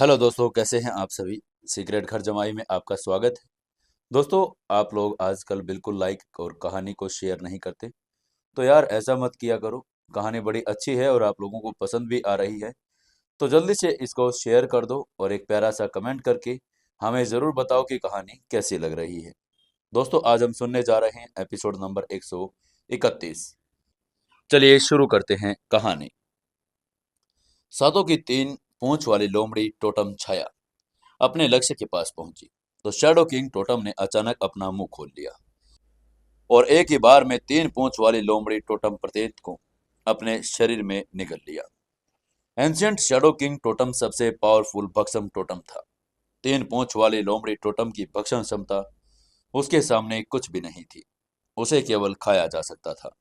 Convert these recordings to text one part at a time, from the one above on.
Hello दोस्तों, कैसे हैं आप सभी। सीक्रेट घर जमाई में आपका स्वागत है। दोस्तों, आप लोग आजकल बिल्कुल लाइक और कहानी को शेयर नहीं करते, तो यार ऐसा मत किया करो। कहानी बड़ी अच्छी है और आप लोगों को पसंद भी आ रही है, तो जल्दी से इसको शेयर कर दो और एक प्यारा सा कमेंट करके हमें ज़रूर बताओ कि कहानी कैसी लग रही है। दोस्तों, आज हम सुनने जा रहे हैं एपिसोड नंबर 131। चलिए शुरू करते हैं कहानी। सातों की तीन पूंछ वाली लोमड़ी टोटम छाया अपने लक्ष्य के पास पहुंची, तो शैडो किंग टोटम ने अचानक अपना मुंह खोल लिया और एक ही बार में तीन पूंछ वाली लोमड़ी टोटम प्रत्येक को अपने शरीर में निगल लिया। एंशियंट शैडो किंग टोटम सबसे पावरफुल भक्षम टोटम था। तीन पूंछ वाली लोमड़ी टोटम की भक्षण क्षमता उसके सामने कुछ भी नहीं थी। उसे केवल खाया जा सकता था।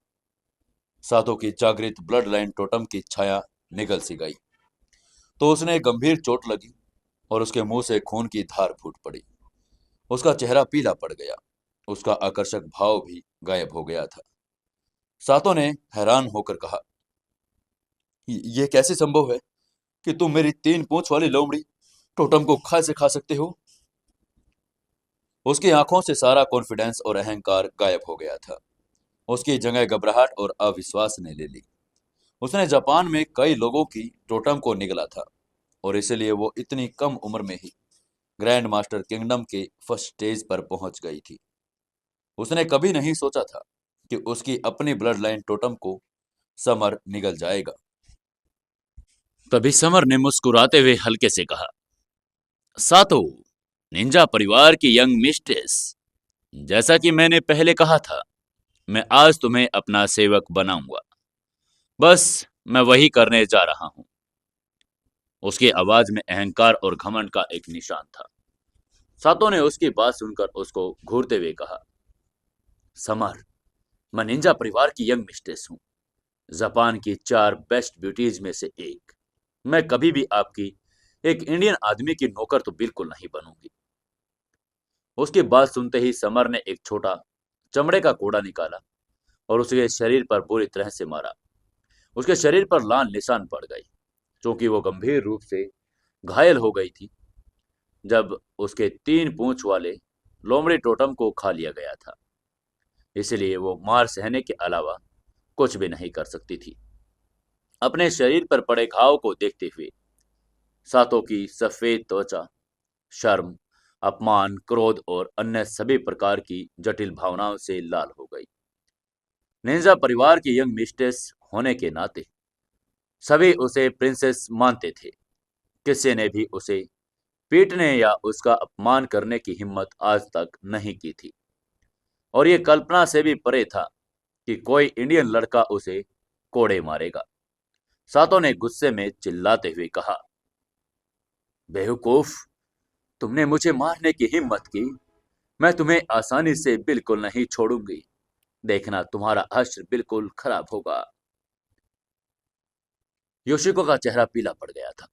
सातों की जागृत ब्लड लाइन टोटम की छाया निगल सी गई, तो उसने गंभीर चोट लगी और उसके मुंह से खून की धार फूट पड़ी। उसका चेहरा पीला पड़ गया। उसका आकर्षक भाव भी गायब हो गया था। सातों ने हैरान होकर कहा, ये कैसे संभव है कि तुम मेरी तीन पूंछ वाली लोमड़ी टोटम को खा से खा सकते हो। उसकी आंखों से सारा कॉन्फिडेंस और अहंकार गायब हो गया था। उसकी जगह घबराहट और अविश्वास ने ले ली। उसने जापान में कई लोगों की टोटम को निगला था और इसलिए वो इतनी कम उम्र में ही ग्रैंड मास्टर किंगडम के फर्स्ट स्टेज पर पहुंच गई थी। उसने कभी नहीं सोचा था कि उसकी अपनी ब्लड लाइन टोटम को समर निगल जाएगा। तभी समर ने मुस्कुराते हुए हल्के से कहा, सातो, निंजा परिवार की यंग मिस्ट्रेस, जैसा कि मैंने पहले कहा था, मैं आज तुम्हें अपना सेवक बनाऊंगा। बस मैं वही करने जा रहा हूं। उसकी आवाज में अहंकार और घमंड का एक निशान था। सातो ने उसकी बात सुनकर उसको घूरते हुए कहा, समर, मैं निंजा परिवार की यंग मिस्ट्रेस हूं, जापान की चार बेस्ट ब्यूटीज में से एक। मैं कभी भी आपकी एक इंडियन आदमी की नौकर तो बिल्कुल नहीं बनूंगी। उसकी बात सुनते ही समर ने एक छोटा चमड़े का कोड़ा निकाला और उसके शरीर पर बुरी तरह से मारा। उसके शरीर पर लाल निशान पड़ गए, क्योंकि वो गंभीर रूप से घायल हो गई थी जब उसके तीन पूंछ वाले लोमड़ी टोटम को खा लिया गया था। इसलिए वो मार सहने के अलावा कुछ भी नहीं कर सकती थी। अपने शरीर पर पड़े घाव को देखते हुए सातों की सफेद त्वचा शर्म, अपमान, क्रोध और अन्य सभी प्रकार की जटिल भावनाओं से लाल हो गई। निंजा परिवार की यंग मिस्ट्रेस होने के नाते सभी उसे प्रिंसेस मानते थे। किसी ने भी उसे पीटने या उसका अपमान करने की हिम्मत आज तक नहीं की थी, और ये कल्पना से भी परे था कि कोई इंडियन लड़का उसे कोड़े मारेगा। सातों ने गुस्से में चिल्लाते हुए कहा, बेवकूफ, तुमने मुझे मारने की हिम्मत की। मैं तुम्हें आसानी से बिल्कुल नहीं छोड़ूंगी। देखना, तुम्हारा हश्र बिल्कुल खराब होगा। योशिको का चेहरा पीला पड़ गया था।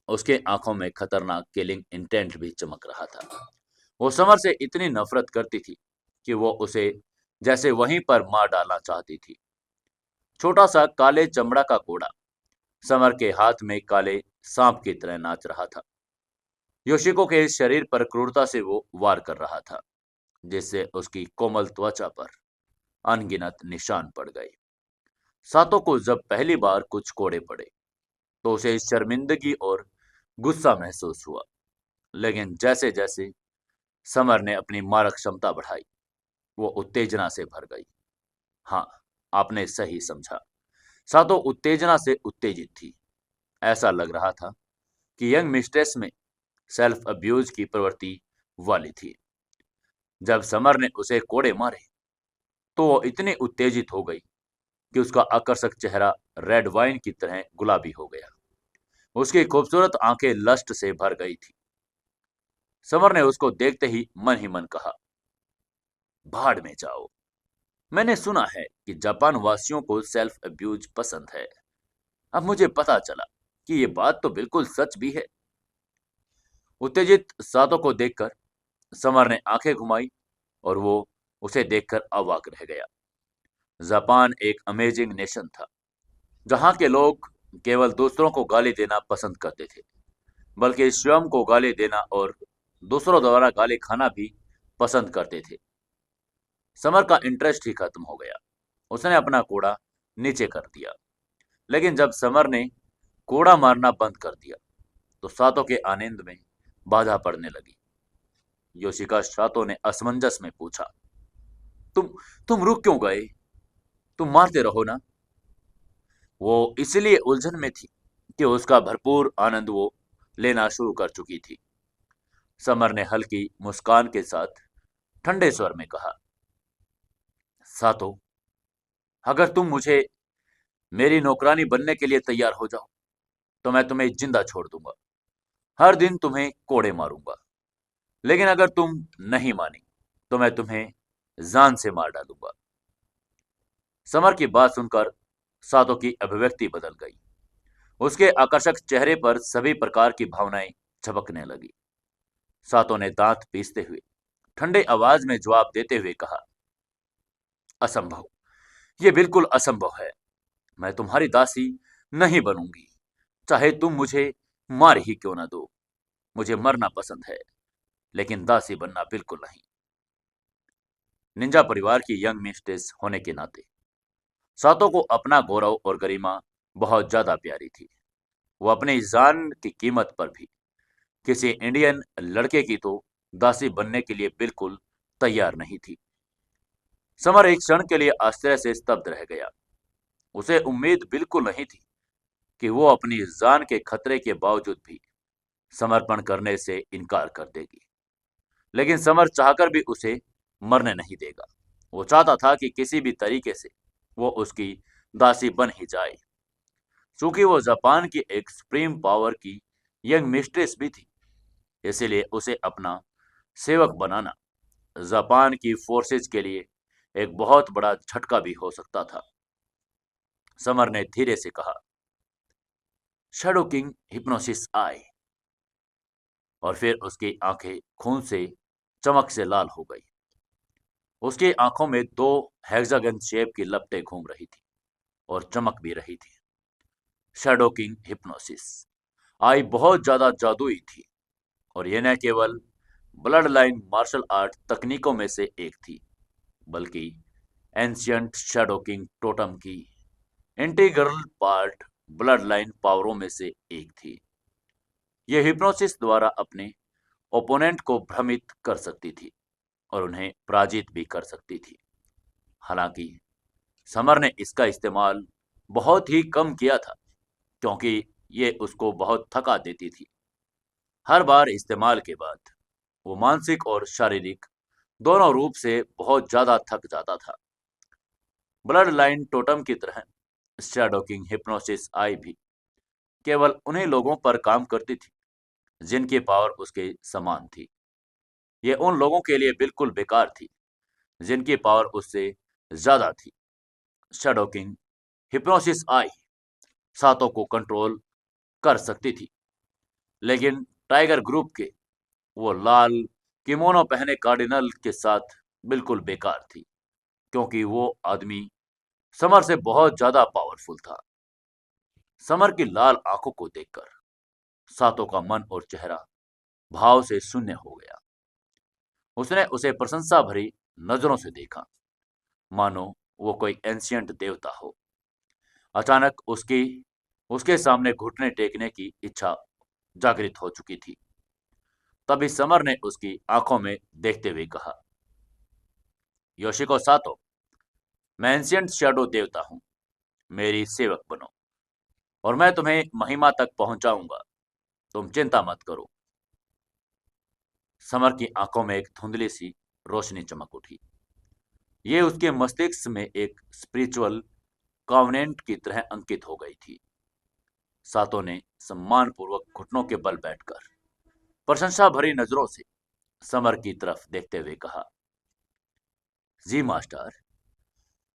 उसके आंखों में खतरनाक किलिंग इंटेंट भी चमक रहा था। वो समर से इतनी नफरत करती थी कि वो उसे जैसे वहीं पर मार डालना चाहती थी। छोटा सा काले चमड़ा का कोड़ा समर के हाथ में काले सांप की तरह नाच रहा था। योशिको के शरीर पर क्रूरता से वो वार कर रहा था, जिससे उसकी कोमल त्वचा पर अनगिनत निशान पड़ गए। सातों को जब पहली बार कुछ कोड़े पड़े तो उसे शर्मिंदगी और गुस्सा महसूस हुआ, लेकिन जैसे जैसे समर ने अपनी मारक क्षमता बढ़ाई, वो उत्तेजना से भर गई। हाँ, आपने सही समझा। सातों उत्तेजना से उत्तेजित थी। ऐसा लग रहा था कि यंग मिस्ट्रेस में सेल्फ अब्यूज की प्रवृत्ति वाली थी। जब समर ने उसे कोड़े मारे तो वो इतनी उत्तेजित हो गई कि उसका आकर्षक चेहरा रेड वाइन की तरह गुलाबी हो गया। उसकी खूबसूरत आंखें लस्ट से भर गई थी। समर ने उसको देखते ही मन कहा, भाड़ में जाओ। मैंने सुना है कि जापान वासियों को सेल्फ अब्यूज पसंद है। अब मुझे पता चला कि ये बात तो बिल्कुल सच भी है। उत्तेजित सातों को देखकर समर ने आंखें घुमाई और वो उसे देखकर अवाक रह गया। जापान एक अमेजिंग नेशन था, जहां के लोग केवल दूसरों को गाली देना पसंद करते थे, बल्कि स्वयं को गाली देना और दूसरों द्वारा गाली खाना भी पसंद करते थे। समर का इंटरेस्ट ही खत्म हो गया। उसने अपना कूड़ा नीचे कर दिया। लेकिन जब समर ने कूड़ा मारना बंद कर दिया तो सातों के आनंद में बाधा पड़ने लगी। योशिका सातों ने असमंजस में पूछा, तुम तुम रुक क्यों गए? तुम मारते रहो ना। वो इसलिए उलझन में थी कि उसका भरपूर आनंद वो लेना शुरू कर चुकी थी। समर ने हल्की मुस्कान के साथ ठंडे स्वर में कहा, सातो, अगर तुम मुझे मेरी नौकरानी बनने के लिए तैयार हो जाओ तो मैं तुम्हें जिंदा छोड़ दूंगा। हर दिन तुम्हें कोड़े मारूंगा। लेकिन अगर तुम नहीं मानी तो मैं तुम्हें जान से मार डालूंगा। समर की बात सुनकर सातो की अभिव्यक्ति बदल गई। उसके आकर्षक चेहरे पर सभी प्रकार की भावनाएं झपकने लगी। सातो ने दांत पीसते हुए ठंडे आवाज में जवाब देते हुए कहा, असंभव, यह बिल्कुल असंभव है। मैं तुम्हारी दासी नहीं बनूंगी, चाहे तुम मुझे मार ही क्यों ना दो। मुझे मरना पसंद है, लेकिन दासी बनना बिल्कुल नहीं। निंजा परिवार की यंग मिस्ट्रेस होने के नाते सातो को अपना गौरव और गरिमा बहुत ज्यादा प्यारी थी। वो अपनी जान की कीमत पर भी किसी इंडियन लड़के की तो दासी बनने के लिए बिल्कुल तैयार नहीं थी। समर एक क्षण के लिए आश्चर्य से स्तब्ध रह गया। उसे उम्मीद बिल्कुल नहीं थी कि वो अपनी जान के खतरे के बावजूद भी समर्पण करने से इनकार कर देगी। लेकिन समर चाहकर भी उसे मरने नहीं देगा। वो चाहता था कि किसी भी तरीके से वो उसकी दासी बन ही जाए। चूंकि वो जापान की एक सुप्रीम पावर की यंग मिस्ट्रेस भी थी, इसीलिए उसे अपना सेवक बनाना जापान की फोर्सेज के लिए एक बहुत बड़ा झटका भी हो सकता था। समर ने धीरे से कहा, शैडो किंग हिप्नोसिस आए। और फिर उसकी आंखें खून से चमक से लाल हो गई। उसकी आंखों में दो हेक्सागन शेप की लपटें घूम रही थी और चमक भी रही थी। शैडो किंग हिप्नोसिस आई बहुत ज्यादा जादुई थी, और यह न केवल ब्लड लाइन मार्शल आर्ट तकनीकों में से एक थी, बल्कि एंशियंट शैडो किंग टोटम की इंटीग्रल पार्ट ब्लड लाइन पावरों में से एक थी। यह हिप्नोसिस द्वारा अपने ओपोनेंट को भ्रमित कर सकती थी और उन्हें पराजित भी कर सकती थी। हालांकि समर ने इसका इस्तेमाल बहुत ही कम किया था, क्योंकि ये उसको बहुत थका देती थी। हर बार इस्तेमाल के बाद वो मानसिक और शारीरिक दोनों रूप से बहुत ज्यादा थक जाता था। ब्लड लाइन टोटम की तरह शैडो किंग हिप्नोसिस आई भी केवल उन्हीं लोगों पर काम करती थी जिनकी पावर उसके समान थी। यह उन लोगों के लिए बिल्कुल बेकार थी जिनकी पावर उससे ज्यादा थी। शैडो किंग हिप्नोसिस आई सातों को कंट्रोल कर सकती थी, लेकिन टाइगर ग्रुप के वो लाल किमोनो पहने कार्डिनल के साथ बिल्कुल बेकार थी, क्योंकि वो आदमी समर से बहुत ज्यादा पावरफुल था। समर की लाल आंखों को देखकर सातों का मन और चेहरा भाव से शून्य हो गया। उसने उसे प्रशंसा भरी नजरों से देखा, मानो वो कोई एंशियंट देवता हो। अचानक उसकी उसके सामने घुटने टेकने की इच्छा जागृत हो चुकी थी। तभी समर ने उसकी आंखों में देखते हुए कहा, योशिको सातो, मैं एंशियंट शैडो देवता हूं। मेरी सेवक बनो और मैं तुम्हें महिमा तक पहुंचाऊंगा। तुम चिंता मत करो। समर की आंखों में एक धुंधली सी रोशनी चमक उठी। ये उसके मस्तिष्क में एक स्पिरिचुअल कॉवेनेंट की तरह अंकित हो गई थी। सातों ने सम्मानपूर्वक घुटनों के बल बैठकर प्रशंसा भरी नजरों से समर की तरफ देखते हुए कहा, जी मास्टर,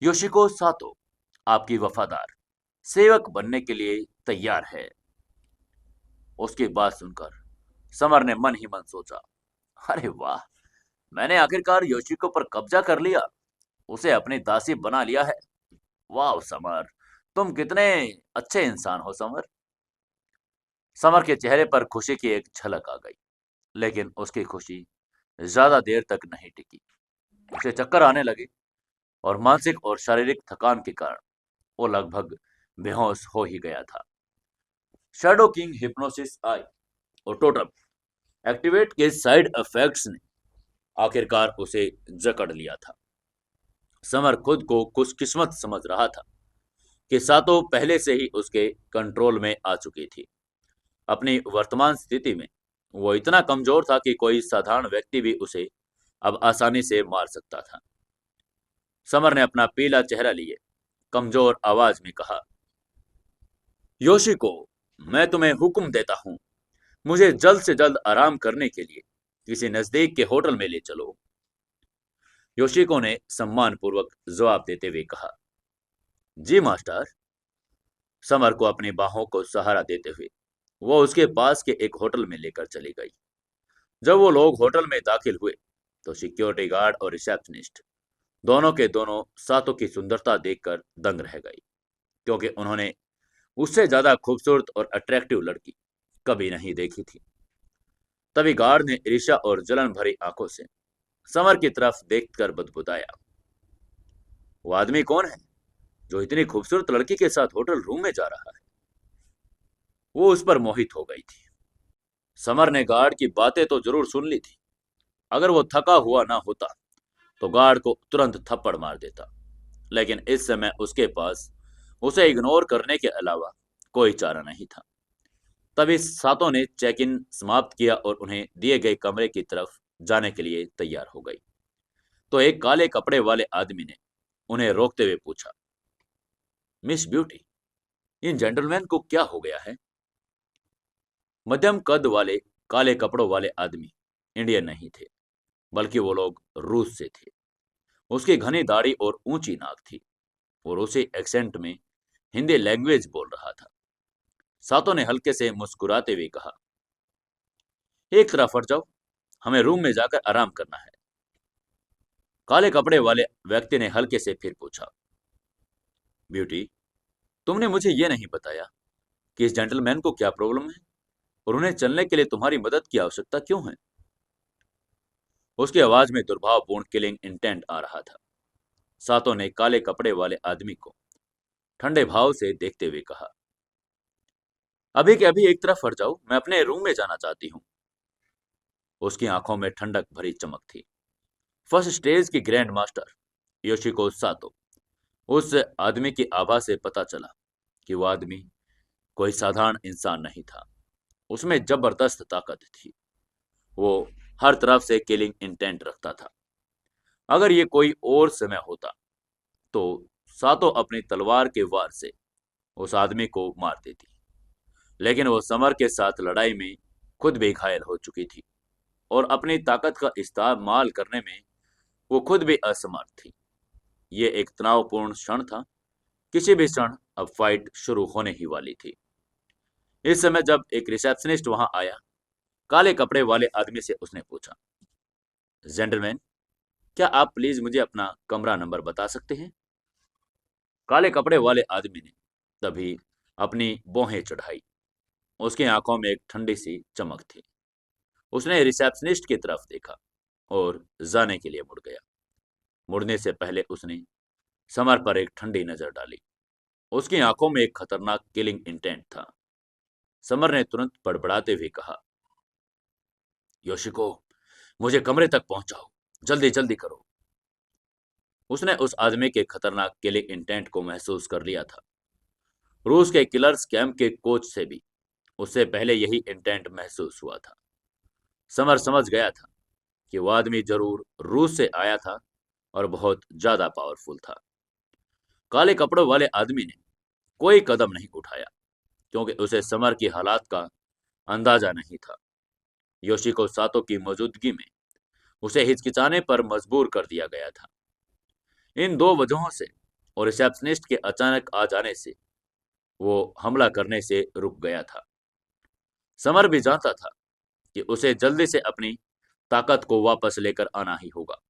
योशिको सातो आपकी वफादार सेवक बनने के लिए तैयार है। उसकी बात सुनकर समर ने मन ही मन सोचा, अरे वाह, मैंने आखिरकार योशिको पर कब्जा कर लिया, उसे अपनी दासी बना लिया है। वाह समर, तुम कितने अच्छे इंसान हो समर। समर के चेहरे पर खुशी की एक झलक आ गई, लेकिन उसकी खुशी ज्यादा देर तक नहीं टिकी। उसे चक्कर आने लगे और मानसिक और शारीरिक थकान के कारण वो लगभग बेहोश हो ही गया था। शैडो किंग हिप्नोसिस आई और टोटम एक्टिवेट के साइड इफेक्ट्स ने आखिरकार उसे जकड़ लिया था। समर खुद को खुशकिस्मत समझ रहा था कि सातों पहले से ही उसके कंट्रोल में आ चुकी थी। अपनी वर्तमान स्थिति में वो इतना कमजोर था कि कोई साधारण व्यक्ति भी उसे अब आसानी से मार सकता था। समर ने अपना पीला चेहरा लिए कमजोर आवाज में कहा, योशिको, मैं तुम्हें हुक्म देता हूं, मुझे जल्द से जल्द आराम करने के लिए किसी नजदीक के होटल में ले चलो। योशिको ने सम्मानपूर्वक जवाब देते हुए कहा, जी मास्टर। समर को अपनी बाहों को सहारा देते हुए वो उसके पास के एक होटल में लेकर चली गई। जब वो लोग होटल में दाखिल हुए तो सिक्योरिटी गार्ड और रिसेप्शनिस्ट दोनों के दोनों सातों की सुंदरता देखकर दंग रह गई, क्योंकि उन्होंने उससे ज्यादा खूबसूरत और अट्रैक्टिव लड़की कभी नहीं देखी थी। तभी गार्ड ने ईर्ष्या और जलन भरी आंखों से समर की तरफ देखकर बदबुदाया, वो आदमी कौन है जो इतनी खूबसूरत लड़की के साथ होटल रूम में जा रहा है? वो उस पर मोहित हो गई थी। समर ने गार्ड की बातें तो जरूर सुन ली थी। अगर वो थका हुआ ना होता तो गार्ड को तुरंत थप्पड़ मार देता, लेकिन इस समय उसके पास उसे इग्नोर करने के अलावा कोई चारा नहीं था। तभी सातों ने चेक इन समाप्त किया और उन्हें दिए गए कमरे की तरफ जाने के लिए तैयार हो गई तो एक काले कपड़े वाले आदमी ने उन्हें रोकते हुए पूछा, मिस ब्यूटी, इन जेंटलमैन को क्या हो गया है? मध्यम कद वाले काले कपड़ों वाले आदमी इंडियन नहीं थे, बल्कि वो लोग रूस से थे। उसकी घनी दाढ़ी और ऊंची नाक थी और उसी एक्सेंट में हिंदी लैंग्वेज बोल रहा था। सातों ने हल्के से मुस्कुराते हुए कहा, एक तरफ हट जाओ, हमें रूम में जाकर आराम करना है। काले कपड़े वाले व्यक्ति ने हल्के से फिर पूछा, ब्यूटी, तुमने मुझे यह नहीं बताया कि इस जेंटलमैन को क्या प्रॉब्लम है और उन्हें चलने के लिए तुम्हारी मदद की आवश्यकता क्यों है? उसकी आवाज में दुर्भावपूर्ण किलिंग इंटेंट आ रहा था। सातों ने काले कपड़े वाले आदमी को ठंडे भाव से देखते हुए कहा, अभी के अभी एक तरफ हट जाओ, मैं अपने रूम में जाना चाहती हूँ। उसकी आंखों में ठंडक भरी चमक थी। फर्स्ट स्टेज की ग्रैंड मास्टर योशिको सातो, उस आदमी की आभा से पता चला कि वो आदमी कोई साधारण इंसान नहीं था। उसमें जबरदस्त ताकत थी। वो हर तरफ से किलिंग इंटेंट रखता था। अगर ये कोई और समय होता तो सातो अपनी तलवार के वार से उस आदमी को मार देती, लेकिन वो समर के साथ लड़ाई में खुद भी घायल हो चुकी थी और अपनी ताकत का इस्तेमाल करने में वो खुद भी असमर्थ थी। ये एक तनावपूर्ण क्षण था। किसी भी क्षण अब फाइट शुरू होने ही वाली थी। इस समय जब एक रिसेप्शनिस्ट वहां आया, काले कपड़े वाले आदमी से उसने पूछा, जेंटलमैन, क्या आप प्लीज मुझे अपना कमरा नंबर बता सकते हैं? काले कपड़े वाले आदमी ने तभी अपनी भौहें चढ़ाई। उसकी आंखों में एक ठंडी सी चमक थी। उसने रिसेप्शनिस्ट की तरफ देखा और जाने के लिए मुड़ गया। मुड़ने से पहले उसने समर पर एक ठंडी नजर डाली। उसकी आंखों में एक खतरनाक किलिंग इंटेंट था। समर ने तुरंत बड़बड़ाते हुए कहा, योशिको, मुझे कमरे तक पहुंचाओ, जल्दी जल्दी करो। उसने उस आदमी के खतरनाक किलिंग इंटेंट को महसूस कर लिया था। रूस के किलर्स कैंप के कोच से भी उससे पहले यही इंटेंट महसूस हुआ था। समर समझ गया था कि वह आदमी जरूर रूस से आया था और बहुत ज्यादा पावरफुल था। काले कपड़ों वाले आदमी ने कोई कदम नहीं उठाया, क्योंकि उसे समर की हालात का अंदाजा नहीं था। योशिको सातो की मौजूदगी में उसे हिचकिचाने पर मजबूर कर दिया गया था। इन दो वजहों से और रिसेप्शनिस्ट के अचानक आ जाने से वो हमला करने से रुक गया था। समर भी जानता था कि उसे जल्दी से अपनी ताकत को वापस लेकर आना ही होगा,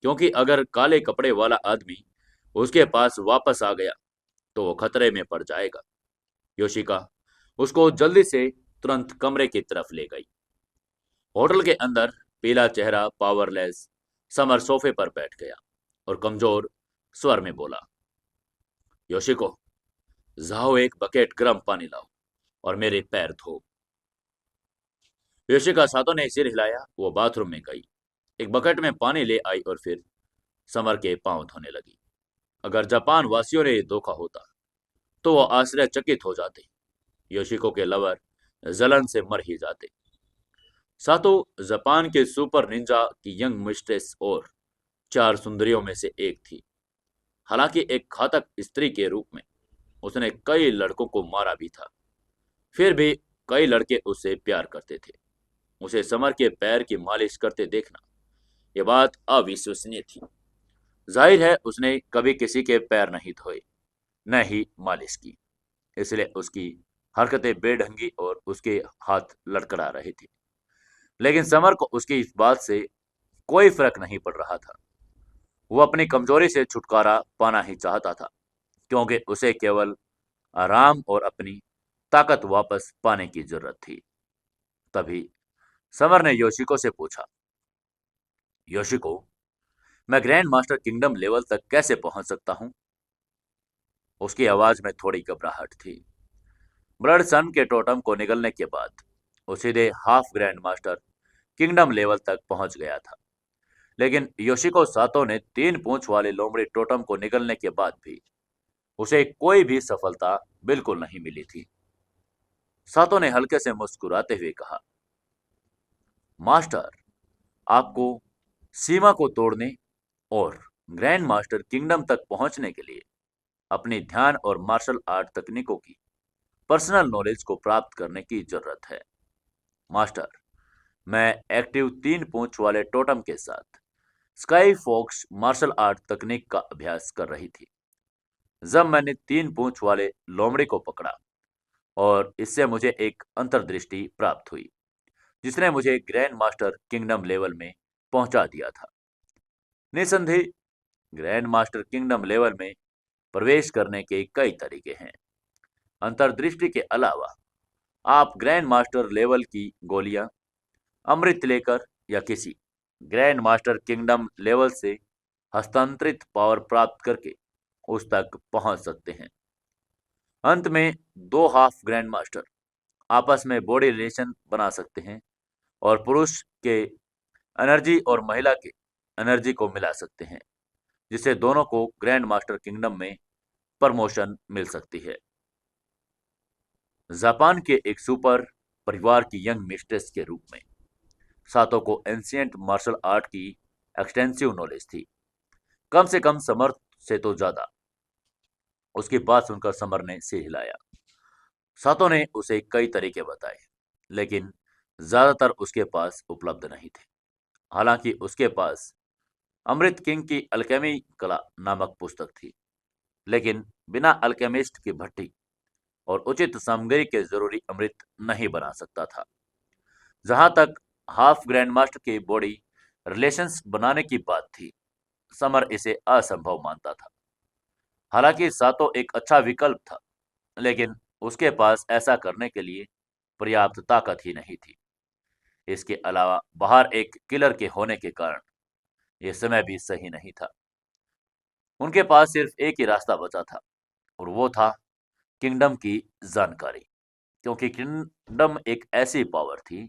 क्योंकि अगर काले कपड़े वाला आदमी उसके पास वापस आ गया तो वो खतरे में पड़ जाएगा। योशिका, उसको जल्दी से तुरंत कमरे की तरफ ले गई। होटल के अंदर पीला चेहरा पावरलेस समर सोफे पर बैठ गया और कमजोर स्वर में बोला, योशिको, जाओ एक बकेट गर्म पानी लाओ और मेरे पैर धो। योशिका सातो ने सिर हिलाया। वो बाथरूम में गई, एक बकेट में पानी ले आई और फिर समर के पांव धोने लगी। अगर जापान वासियों ने ये धोखा होता तो वो आश्चर्यचकित हो जाते। योशिको के लवर जलन से मर ही जाते। सातो जापान के सुपर निंजा की यंग मिस्ट्रेस और 4 सुंदरियों में से एक थी। हालांकि एक घातक स्त्री के रूप में उसने कई लड़कों को मारा भी था, फिर भी कई लड़के उससे प्यार करते थे। उसे समर के पैर की मालिश करते देखना, यह बात अविश्वसनीय थी। जाहिर है उसने कभी किसी के पैर नहीं धोए, न ही मालिश की, इसलिए उसकी हरकतें बेढंगी और उसके हाथ लड़खड़ा रहे थे। लेकिन समर को उसकी इस बात से कोई फर्क नहीं पड़ रहा था। वो अपनी कमजोरी से छुटकारा पाना ही चाहता था, क्योंकि उसे केवल आराम और अपनी ताकत वापस पाने की जरूरत थी। तभी समर ने योशिको से पूछा, योशिको, मैं ग्रैंड मास्टर किंगडम लेवल तक कैसे पहुंच सकता हूं? उसकी आवाज में थोड़ी घबराहट थी। ब्लड सन के टोटम को निगलने के बाद वो सीधे half grand master kingdom level तक पहुंच गया था। लेकिन योशिको सातो ने 3 पूंछ वाले लोमड़ी टोटम को निगलने के बाद भी उसे कोई भी सफलता बिल्कुल नहीं मिली थी। सातो ने हल्के से मुस्कुराते हुए कहा, मास्टर, आपको सीमा को तोड़ने और ग्रैंड मास्टर किंगडम तक पहुंचने के लिए अपनी ध्यान और मार्शल आर्ट तकनीकों की पर्सनल नॉलेज को प्राप्त करने की जरूरत है। मास्टर, मैं एक्टिव 3 पूंछ वाले टोटम के साथ स्काई फॉक्स मार्शल आर्ट तकनीक का अभ्यास कर रही थी जब मैंने 3 पूंछ वाले लोमड़ी को पकड़ा, और इससे मुझे एक अंतर्दृष्टि प्राप्त हुई जिसने मुझे ग्रैंड मास्टर किंगडम लेवल में पहुंचा दिया था। निसंदेह ग्रैंड मास्टर किंगडम लेवल में प्रवेश करने के कई तरीके हैं। अंतर्दृष्टि के अलावा आप ग्रैंड मास्टर लेवल की गोलियां अमृत लेकर या किसी ग्रैंड मास्टर किंगडम लेवल से हस्तांतरित पावर प्राप्त करके उस तक पहुंच सकते हैं। अंत में 2 हाफ ग्रैंड मास्टर आपस में बॉडी रिलेशन बना सकते हैं और पुरुष के एनर्जी और महिला के एनर्जी को मिला सकते हैं, जिससे दोनों को ग्रैंड मास्टर किंगडम में प्रमोशन मिल सकती है। जापान के एक सुपर परिवार की यंग मिस्ट्रेस के रूप में सातो को एंशियंट मार्शल आर्ट की एक्सटेंसिव नॉलेज थी, कम से कम समर से तो ज्यादा। उसकी बात सुनकर समर ने सिर हिलाया। सातो ने उसे कई तरीके बताए, लेकिन ज्यादातर उसके पास उपलब्ध नहीं थे। हालांकि उसके पास अमृत किंग की अल्केमी कला नामक पुस्तक थी, लेकिन बिना अल्केमिस्ट की भट्टी और उचित सामग्री के जरूरी अमृत नहीं बना सकता था। जहां तक हाफ ग्रैंड मास्टर की बॉडी रिलेशंस बनाने की बात थी, समर इसे असंभव मानता था। हालांकि सातो एक अच्छा विकल्प था, लेकिन उसके पास ऐसा करने के लिए पर्याप्त ताकत ही नहीं थी। इसके अलावा बाहर एक किलर के होने के कारण यह समय भी सही नहीं था। उनके पास सिर्फ एक ही रास्ता बचा था, और वो था किंगडम की जानकारी, क्योंकि किंगडम एक ऐसी पावर थी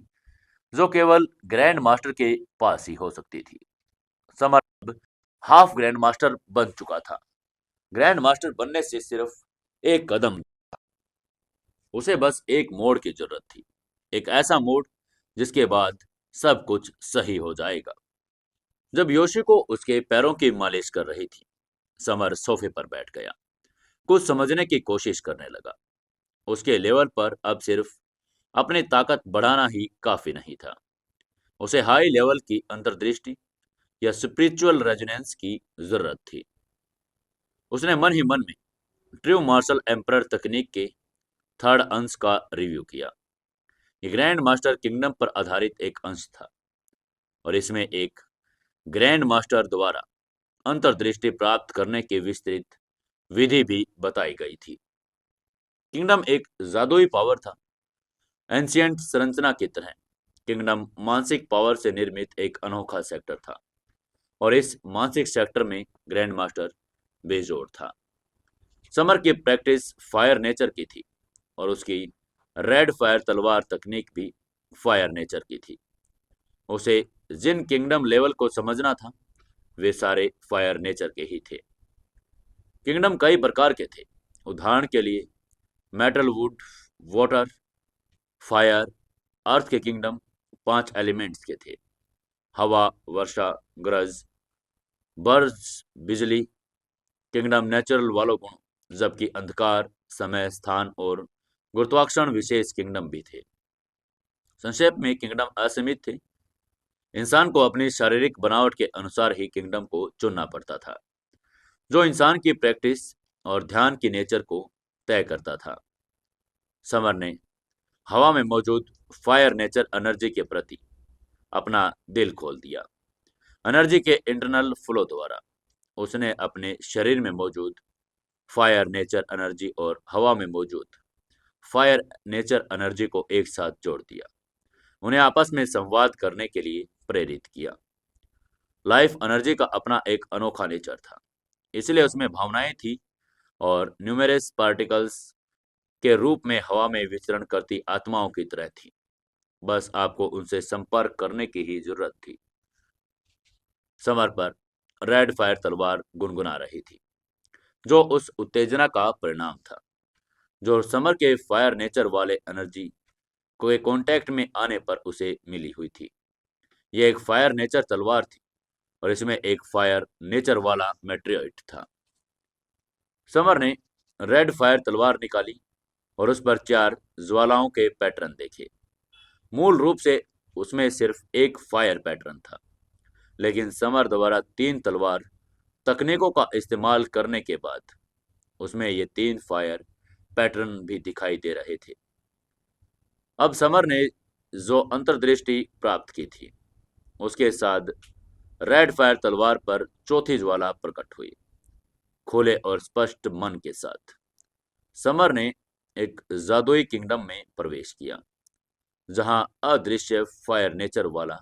जो केवल ग्रैंड मास्टर के पास ही हो सकती थी। समर अब हाफ ग्रैंड मास्टर बन चुका था। ग्रैंड मास्टर बनने से सिर्फ एक कदम, उसे बस एक मोड़ की जरूरत थी, एक ऐसा मोड़ जिसके बाद सब कुछ सही हो जाएगा। जब योशिको उसके पैरों की मालिश कर रही थी, समर सोफे पर बैठ गया, कुछ समझने की कोशिश करने लगा। उसके लेवल पर अब सिर्फ अपनी ताकत बढ़ाना ही काफी नहीं था, उसे हाई लेवल की अंतर्दृष्टि या स्पिरिचुअल रेजोनेंस की जरूरत थी। उसने मन ही मन में ट्रू मार्शल एम्परर तकनीक के 3rd अंश का रिव्यू किया। ये ग्रैंड मास्टर किंगडम पर आधारित एक अंश था, और इसमें एक ग्रैंड मास्टर द्वारा अंतर्दृष्टि प्राप्त करने की विस्तृत विधि भी बताई गई थी। किंगडम एक जादुई पावर था, एंशियंट संरचना की तरह। किंगडम मानसिक पावर से निर्मित एक अनोखा सेक्टर था, और इस मानसिक सेक्टर में ग्रैंड मास्टर बेजोड़ था। समर की प्रैक्टिस फायर नेचर की थी, और उसकी रेड फायर तलवार तकनीक भी फायर नेचर की थी। उसे जिन किंगडम लेवल को समझना था, वे सारे फायर नेचर के ही थे। किंगडम कई प्रकार के थे। उदाहरण के लिए मेटल, वुड, वाटर, फायर, अर्थ के किंगडम 5 एलिमेंट्स के थे। हवा, वर्षा, गरज, बर्ज, बिजली। किंगडम नेचुरल वालों गुण, जबकि अंधकार, समय, स्थान और गुरुत्वाकर्षण विशेष किंगडम भी थे। संक्षेप में किंगडम असीमित थे। इंसान को अपनी शारीरिक बनावट के अनुसार ही किंगडम को चुनना पड़ता था, जो इंसान की प्रैक्टिस और ध्यान की नेचर को तय करता था। समर ने हवा में मौजूद फायर नेचर एनर्जी के प्रति अपना दिल खोल दिया। एनर्जी के इंटरनल फ्लो द्वारा उसने अपने शरीर में मौजूद फायर नेचर एनर्जी और हवा में मौजूद फायर नेचर एनर्जी को एक साथ जोड़ दिया, उन्हें आपस में संवाद करने के लिए प्रेरित किया। लाइफ एनर्जी का अपना एक अनोखा नेचर था, इसलिए उसमें भावनाएं थी और न्यूमेरस पार्टिकल्स के रूप में हवा में विचरण करती आत्माओं की तरह थी। बस आपको उनसे संपर्क करने की ही जरूरत थी। समर पर रेड फायर तलवार गुनगुना रही थी, जो उस उत्तेजना का परिणाम था जो समर के फायर नेचर वाले एनर्जी के कांटेक्ट में आने पर उसे मिली हुई थी। यह एक फायर नेचर तलवार थी, और इसमें एक फायर नेचर वाला मेटेरियल था। समर ने रेड फायर तलवार निकाली और उस पर 4 ज्वालाओं के पैटर्न देखे। मूल रूप से उसमें सिर्फ एक फायर पैटर्न था, लेकिन समर द्वारा 3 तलवार तकनीकों का इस्तेमाल करने के बाद उसमें ये 3 फायर पैटर्न भी दिखाई दे रहे थे। अब समर ने जो अंतर्दृष्टि प्राप्त की थी, उसके साथ रेड फायर तलवार पर चौथी ज्वाला प्रकट हुई। खुले और स्पष्ट मन के साथ समर ने एक जादुई किंगडम में प्रवेश किया, जहां अदृश्य फायर नेचर वाला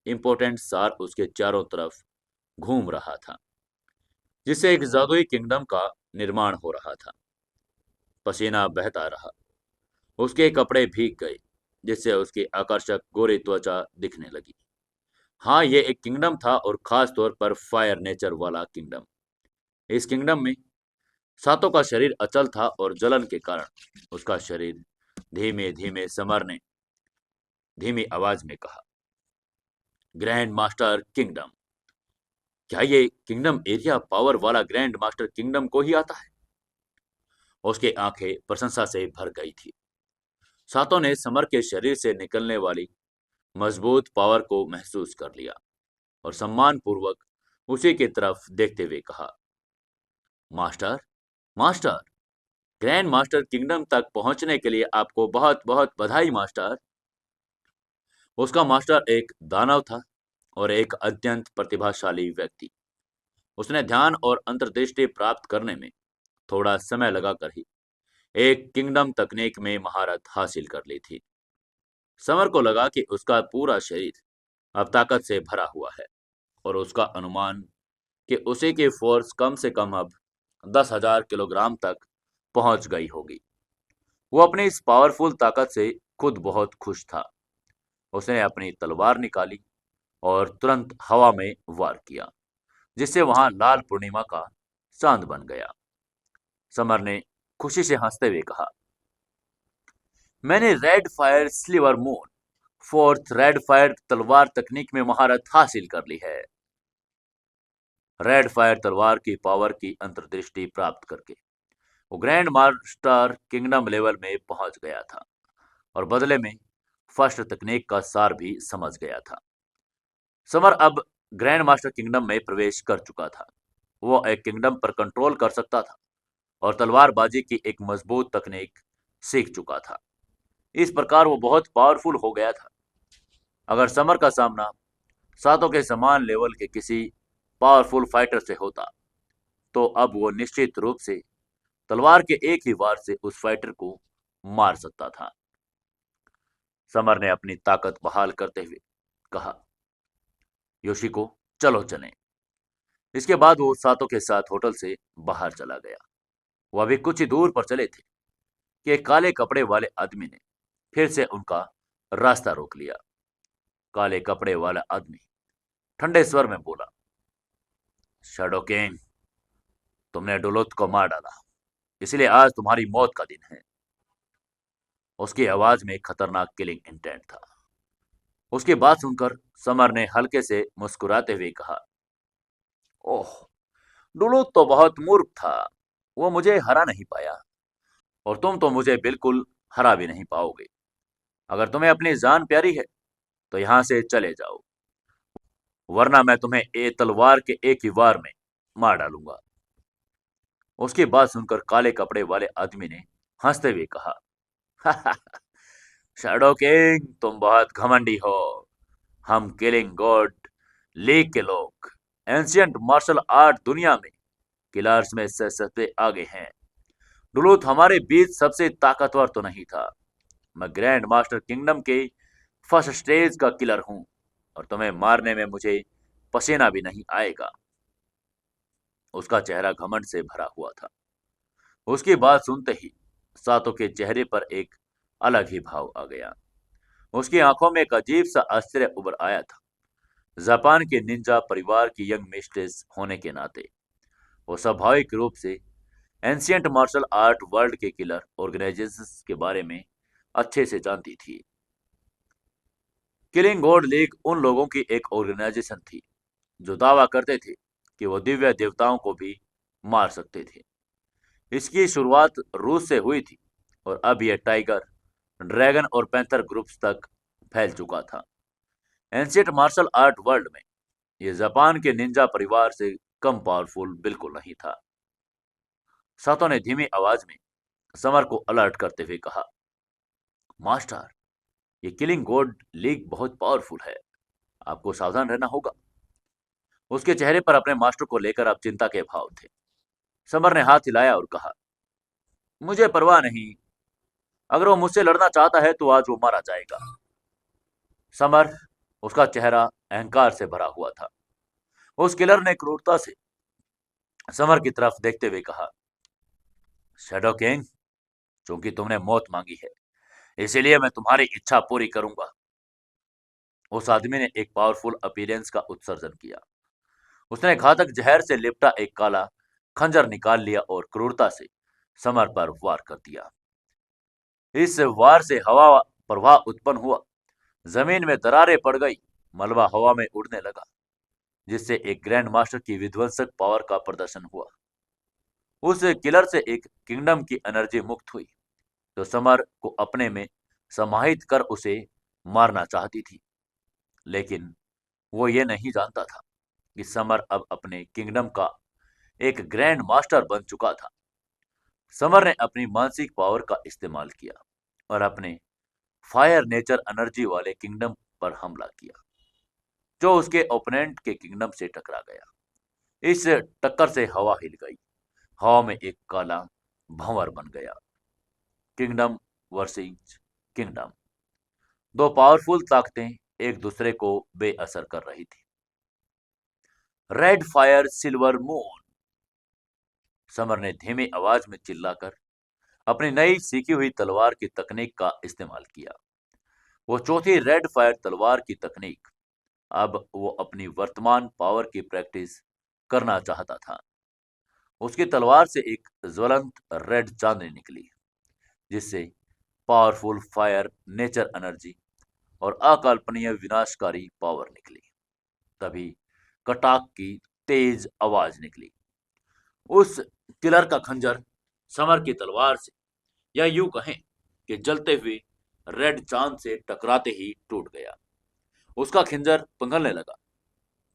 इंपोर्टेंट सार उसके चारों तरफ घूम रहा था, जिससे एक जादुई किंगडम का निर्माण हो रहा था। पसीना बहता रहा, उसके कपड़े भीग गए, जिससे उसकी आकर्षक गोरी त्वचा दिखने लगी। हाँ, ये एक किंगडम था, और खास तौर पर फायर नेचर वाला किंगडम। इस किंगडम में सातों का शरीर अचल था, और जलन के कारण उसका शरीर धीमे धीमे समर ने धीमी आवाज में कहा, ग्रैंड मास्टर किंगडम। क्या ये किंगडम एरिया पावर वाला ग्रैंड मास्टर किंगडम को ही आता है? उसकी आंखें प्रशंसा से भर गई थी। सातों ने समर के शरीर से निकलने वाली मजबूत पावर को महसूस कर लिया, और सम्मान पूर्वक उसी की तरफ देखते हुए कहा, master, master, grand master kingdom तक पहुंचने के लिए आपको बहुत बहुत बधाई मास्टर। उसका मास्टर एक दानव था, और एक अत्यंत प्रतिभाशाली व्यक्ति। उसने ध्यान और अंतर्दृष्टि प्राप्त करने में थोड़ा समय लगाकर ही एक किंगडम तकनीक में महारत हासिल कर ली थी। समर को लगा कि उसका पूरा शरीर अब ताकत से भरा हुआ है, और उसका अनुमान कि उसी की फोर्स कम से कम अब 10,000 किलोग्राम तक पहुंच गई होगी। वो अपनी इस पावरफुल ताकत से खुद बहुत खुश था। उसने अपनी तलवार निकाली और तुरंत हवा में वार किया, जिससे वहां लाल पूर्णिमा का चांद बन गया। समर ने खुशी से हंसते हुए कहा, मैंने red fire silver moon fourth red fire तलवार तकनीक में महारत हासिल कर ली है। रेड फायर तलवार की पावर की अंतर्दृष्टि प्राप्त करके वो ग्रैंड मास्टर किंगडम लेवल में पहुंच गया था, और बदले में फर्स्ट तकनीक का सार भी समझ गया था। समर अब ग्रैंड मास्टर किंगडम में प्रवेश कर चुका था। वो एक किंगडम पर कंट्रोल कर सकता था, और तलवारबाजी की एक मजबूत तकनीक सीख चुका था। इस प्रकार वो बहुत पावरफुल हो गया था। अगर समर का सामना सातों के समान लेवल के किसी पावरफुल फाइटर से होता, तो अब वो निश्चित रूप से तलवार के एक ही वार से उस फाइटर को मार सकता था। समर ने अपनी ताकत बहाल करते हुए कहा, योशिको, चलो चलें। इसके बाद वो सातों के साथ होटल से बाहर चला गया। वो अभी कुछ ही दूर पर चले थे कि एक काले कपड़े वाले आदमी ने फिर से उनका रास्ता रोक लिया। काले कपड़े वाला आदमी ठंडे स्वर में बोला, शैडो किंग, तुमने डुलुथ को मार डाला, इसलिए आज तुम्हारी मौत का दिन है। उसकी आवाज में खतरनाक किलिंग इंटेंट था। उसकी बात सुनकर समर ने हल्के से मुस्कुराते हुए कहा, ओह, डुलुथ तो बहुत मूर्ख था, वो मुझे हरा नहीं पाया, और तुम तो मुझे बिल्कुल हरा भी नहीं पाओगे। अगर तुम्हें अपनी जान प्यारी है तो यहां से चले जाओ, वरना मैं तुम्हें तलवार के एक ही वार में मार डालूंगा। उसकी बात सुनकर काले कपड़े वाले आदमी ने हंसते हुए कहा, शैडो किंग, तुम बहुत घमंडी हो। हम किलिंग गॉड लीग के लोग एंशियंट मार्शल आर्ट दुनिया में किलर्स में से सबसे आगे हैं। डुलुथ हमारे बीच सबसे ताकतवर तो नहीं था। मैं ग्रैंड मास्टर किंगडम के फर्स्ट स्टेज का किलर हूं, और तुम्हें मारने में मुझे पसीना भी नहीं आएगा। उसका चेहरा घमंड से भरा हुआ था। उसकी बात सुनते ही सातों के चेहरे पर एक अलग ही भाव आ गया। उसकी आंखों में एक अजीब सा आश्चर्य उभर आया था। जापान के निंजा परिवार की यंग मिस्ट्रेस होने के नाते वो स्वाभाविक रूप से एंशियंट मार्शल आर्ट वर्ल्ड के किलर ऑर्गेनाइजेशंस के बारे में अच्छे से जानती थी। किलिंग गॉड लीग उन लोगों की एक ऑर्गेनाइजेशन थी जो दावा करते थे कि वो दिव्य देवताओं को भी मार सकते थे। इसकी शुरुआत रूस से हुई थी, और अब यह टाइगर, ड्रैगन और पैंथर ग्रुप्स तक फैल चुका था। एंशियंट मार्शल आर्ट वर्ल्ड में यह जापान के निंजा परिवार से कम पावरफुल बिल्कुल नहीं था। सातों ने धीमी आवाज में समर को अलर्ट करते हुए कहा, मास्टर, ये किलिंग गॉड लीग बहुत पावरफुल है, आपको सावधान रहना होगा। उसके चेहरे पर अपने मास्टर को लेकर अब चिंता के भाव थे। समर ने हाथ हिलाया और कहा, मुझे परवाह नहीं, अगर वो मुझसे लड़ना चाहता है तो आज वो मारा जाएगा। समर, उसका चेहरा अहंकार से भरा हुआ था। उस किलर ने क्रूरता से समर की तरफ देखते हुए कहा, शैडो किंग, चूंकि तुमने मौत मांगी है, इसीलिए मैं तुम्हारी इच्छा पूरी करूंगा। उस आदमी ने एक पावरफुल अपीयरेंस का उत्सर्जन किया। उसने घातक जहर से लिपटा एक काला खंजर निकाल लिया और क्रूरता से समर पर वार कर दिया। इस वार से हवा प्रवाह उत्पन्न हुआ, जमीन में दरारें पड़ गई, मलबा हवा में उड़ने लगा, जिससे एक ग्रैंड मास्टर की विध्वंसक पावर का प्रदर्शन हुआ। उस किलर से एक किंगडम की एनर्जी मुक्त हुई, जो समर को अपने में समाहित कर उसे मारना चाहती थी। लेकिन वो ये नहीं जानता था कि समर अब अपने किंगडम का एक ग्रैंड मास्टर बन चुका था। समर ने अपनी मानसिक पावर का इस्तेमाल किया और अपने फायर नेचर एनर्जी वाले किंगडम पर हमला किया, जो उसके ओपोनेंट के किंगडम से टकरा गया। इस टक्कर से हवा हिल गई, हवा में एक काला भंवर बन गया। किंगडम वर्सेस किंगडम, दो पावरफुल ताकतें एक दूसरे को बेअसर कर रही थी। Red fire silver moon, summer ने धीमी आवाज में चिल्लाकर अपनी नई सीखी हुई तलवार की तकनीक का इस्तेमाल किया। वो चौथी रेड फायर तलवार की तकनीक अब वो अपनी वर्तमान पावर की प्रैक्टिस करना चाहता था। उसकी तलवार से एक ज्वलंत रेड चांदनी निकली, जिससे पावरफुल फायर नेचर एनर्जी और अकल्पनीय विनाशकारी पावर निकली। तभी कटाक की तेज आवाज निकली। उस किलर का खंजर समर की तलवार से, या यूं कहें कि जलते हुए रेड चांद से टकराते ही टूट गया। उसका खंजर पिघलने लगा।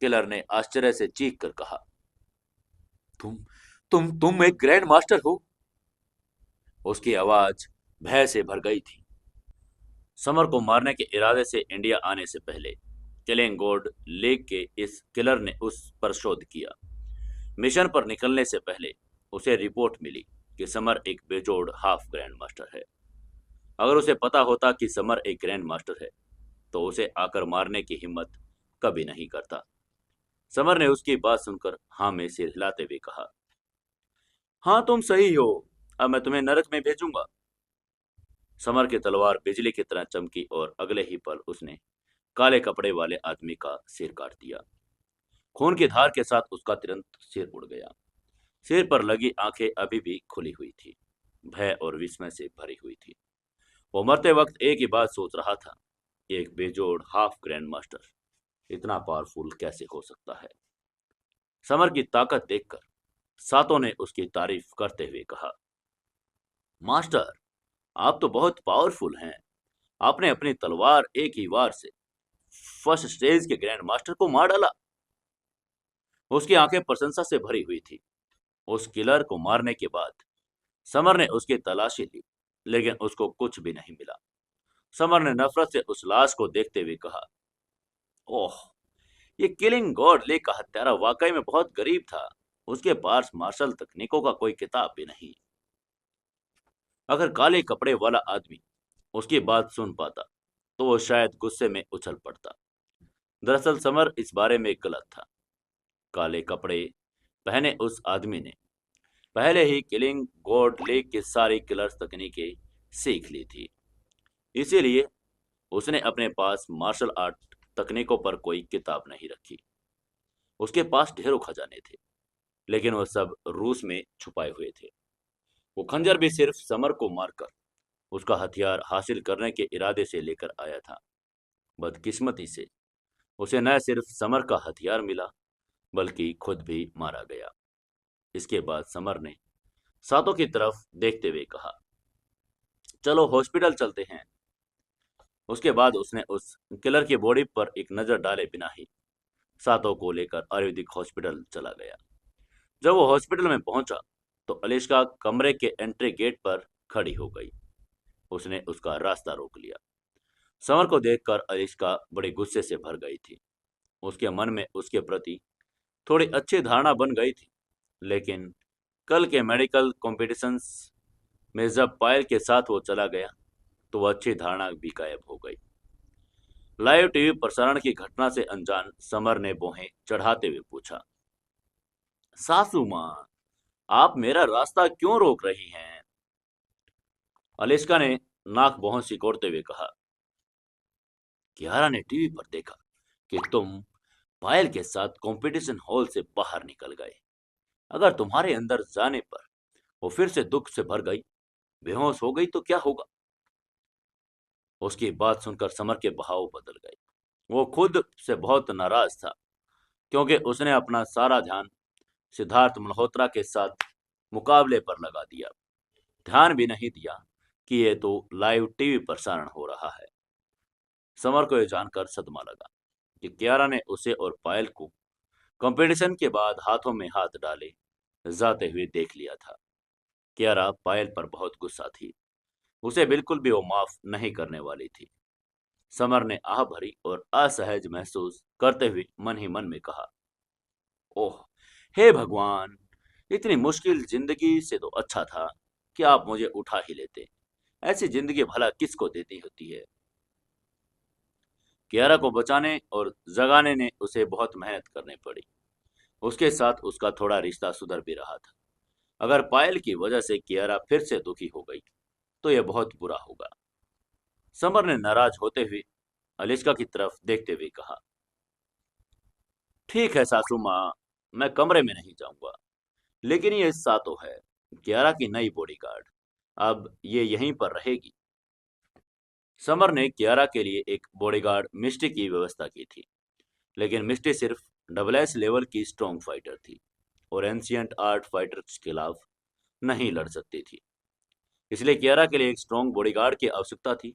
किलर ने आश्चर्य से चीख कर कहा, तुम तुम एक ग्रैंड मास्टर हो? उसकी आवाज भय से भर गई थी। समर को मारने के इरादे से इंडिया आने से पहले किलिंग गॉड लीग के इस किलर ने उस पर शोध किया। मिशन पर निकलने से पहले उसे रिपोर्ट मिली कि समर एक बेजोड़ हाफ ग्रैंड मास्टर है। अगर उसे पता होता कि समर एक ग्रैंड मास्टर है तो उसे आकर मारने की हिम्मत कभी नहीं करता। समर ने उसकी बात सुनकर हाँ में सिर हिलाते हुए कहा, हाँ तुम सही हो, अब मैं तुम्हें नरक में भेजूंगा। समर की तलवार बिजली की तरह चमकी और अगले ही पल उसने काले कपड़े वाले आदमी का सिर काट दिया। खून की धार के साथ उसका तुरंत सिर उड़ गया। सिर पर लगी आंखें अभी भी खुली हुई थी, भय और विस्मय से भरी हुई थी। वो मरते वक्त एक ही बात सोच रहा था, एक बेजोड़ हाफ ग्रैंड मास्टर इतना पावरफुल कैसे हो सकता है। समर की ताकत देखकर सातों ने उसकी तारीफ करते हुए कहा, मास्टर आप तो बहुत पावरफुल हैं। आपने अपनी तलवार एक ही वार से फर्स्ट स्टेज के ग्रैंड मास्टर को मार डाला। उसकी आंखें प्रशंसा से भरी हुई थी। उस किलर को मारने के बाद समर ने उसकी तलाशी ली, लेकिन उसको कुछ भी नहीं मिला। समर ने नफरत से उस लाश को देखते हुए कहा, ओह, ये किलिंग गॉड ली का हत्यारा वाकई में बहुत गरीब था। उसके पास मार्शल तकनीकों का कोई किताब भी नहीं। अगर काले कपड़े वाला आदमी उसकी बात सुन पाता तो वो शायद गुस्से में उछल पड़ता। दरअसल समर इस बारे में गलत था। काले कपड़े पहने उस आदमी ने पहले ही किलिंग गॉड लेक की सारी किलर्स तकनीकें सीख ली थी। इसीलिए उसने अपने पास मार्शल आर्ट तकनीकों पर कोई किताब नहीं रखी। उसके पास ढेरों खजाने थे, लेकिन वह सब रूस में छुपाए हुए थे। वो खंजर भी सिर्फ समर को मारकर उसका हथियार हासिल करने के इरादे से लेकर आया था। बदकिस्मती से उसे न सिर्फ समर का हथियार मिला, बल्कि खुद भी मारा गया। इसके बाद समर ने सातों की तरफ देखते हुए कहा, चलो हॉस्पिटल चलते हैं। उसके बाद उसने उस किलर की बॉडी पर एक नजर डाले बिना ही सातों को लेकर आयुर्वेदिक हॉस्पिटल चला गया। जब वो हॉस्पिटल में पहुंचा तो अलिश्का कमरे के एंट्री गेट पर खड़ी हो गई। उसने उसका रास्ता रोक लिया। समर को देखकर अलिश्का बड़े गुस्से से भर गई थी। उसके मन में उसके प्रति थोड़ी अच्छी धारणा बन गई थी, लेकिन कल के मेडिकल कॉम्पिटिशन्स में जब पायल के साथ वो चला गया तो वह अच्छी धारणा भी गायब हो गई। लाइव टीवी प्रसारण की घटना से अनजान समर ने भौहें चढ़ाते हुए पूछा, सासू माँ, आप मेरा रास्ता क्यों रोक रही हैं? अलिस्का ने नाक भौं सिकोड़ते हुए कहा, कियारा ने टीवी पर देखा कि तुम पायल के साथ कंपटीशन हॉल से बाहर निकल गए। अगर तुम्हारे अंदर जाने पर वो फिर से दुख से भर गई, बेहोश हो गई तो क्या होगा? उसकी बात सुनकर समर के बहाव बदल गए। वो खुद से बहुत नाराज था, क्योंकि उसने अपना सारा ध्यान सिद्धार्थ मल्होत्रा के साथ मुकाबले पर लगा दिया। ध्यान भी नहीं दिया कि ये तो लाइव टीवी प्रसारण हो रहा है। समर को यह जानकर सदमा लगा कि कियारा ने उसे और पायल को कंपटीशन के बाद हाथों में हाथ डाले जाते हुए देख लिया था। कियारा पायल पर बहुत गुस्सा थी। उसे बिल्कुल भी वो माफ नहीं करने वाली थी। समर ने आह भरी और असहज महसूस करते हुए मन ही मन में कहा, ओह, हे भगवान, इतनी मुश्किल जिंदगी से तो अच्छा था कि आप मुझे उठा ही लेते। ऐसी जिंदगी भला किसको देती होती है। कियारा को बचाने और जगाने ने उसे बहुत मेहनत करनी पड़ी। उसके साथ उसका थोड़ा रिश्ता सुधर भी रहा था। अगर पायल की वजह से कियारा फिर से दुखी हो गई तो यह बहुत बुरा होगा। समर ने नाराज होते हुए अलिश्का की तरफ देखते हुए कहा, ठीक है सासू माँ, मैं कमरे में नहीं जाऊंगा, लेकिन ये सातो है, कियारा की नई बॉडीगार्ड। अब ये यहीं पर रहेगी। समर ने कियारा के लिए एक बॉडीगार्ड मिस्टी की व्यवस्था की थी, लेकिन मिस्टी सिर्फ डबल एस लेवल की स्ट्रॉन्ग फाइटर थी और एंशियंट आर्ट फाइटर्स के खिलाफ नहीं लड़ सकती थी। इसलिए कियारा के लिए एक स्ट्रॉन्ग बॉडीगार्ड की आवश्यकता थी।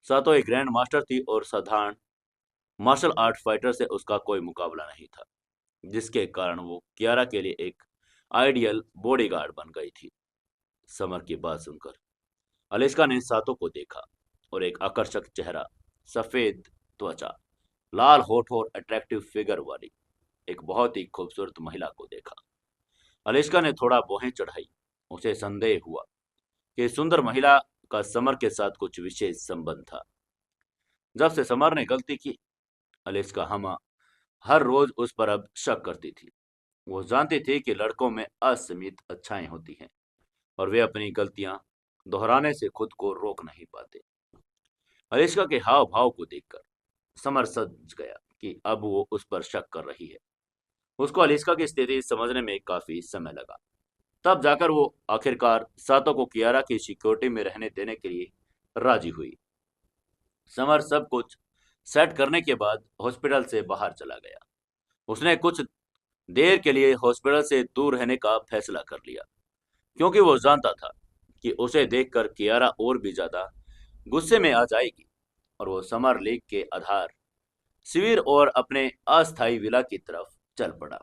सातो एक ग्रैंड मास्टर थी और साधारण मार्शल आर्ट फाइटर से उसका कोई मुकाबला नहीं था, जिसके कारण वो कियारा के लिए एक आइडियल बॉडीगार्ड बन गई थी। समर की बात सुनकर अलिस्का ने सातो को देखा और एक आकर्षक चेहरा, सफेद त्वचा, लाल होठ और अट्रैक्टिव फिगर वाली एक बहुत ही खूबसूरत महिला को देखा। अलिस्का ने थोड़ा भौहें चढ़ाई उसे संदेह हुआ कि सुंदर महिला का समर के साथ कुछ विशेष संबंध था। जब से समर ने गलती की, अलिस्का हमा हर रोज उस पर अब शक करती थी। वो जानती थी कि लड़कों में असीमित अच्छाएं होती हैं और वे अपनी गलतियां दोहराने से खुद को रोक नहीं पाते। अलिस्का के हाव भाव को देखकर समर समझ गया कि अब वो उस पर शक कर रही है। उसको अलिस्का की स्थिति समझने में काफी समय लगा। तब जाकर वो आखिरकार सातो को कियारा की सिक्योरिटी में रहने देने के लिए राजी हुई। समर सब कुछ सेट करने के बाद हॉस्पिटल से बाहर चला गया। उसने कुछ देर के लिए हॉस्पिटल से दूर रहने का फैसला कर लिया, क्योंकि वो जानता था कि उसे देखकर कियारा और भी ज्यादा गुस्से में आ जाएगी। और वो समर लीग के आधार शिविर और अपने अस्थायी विला की तरफ चल पड़ा।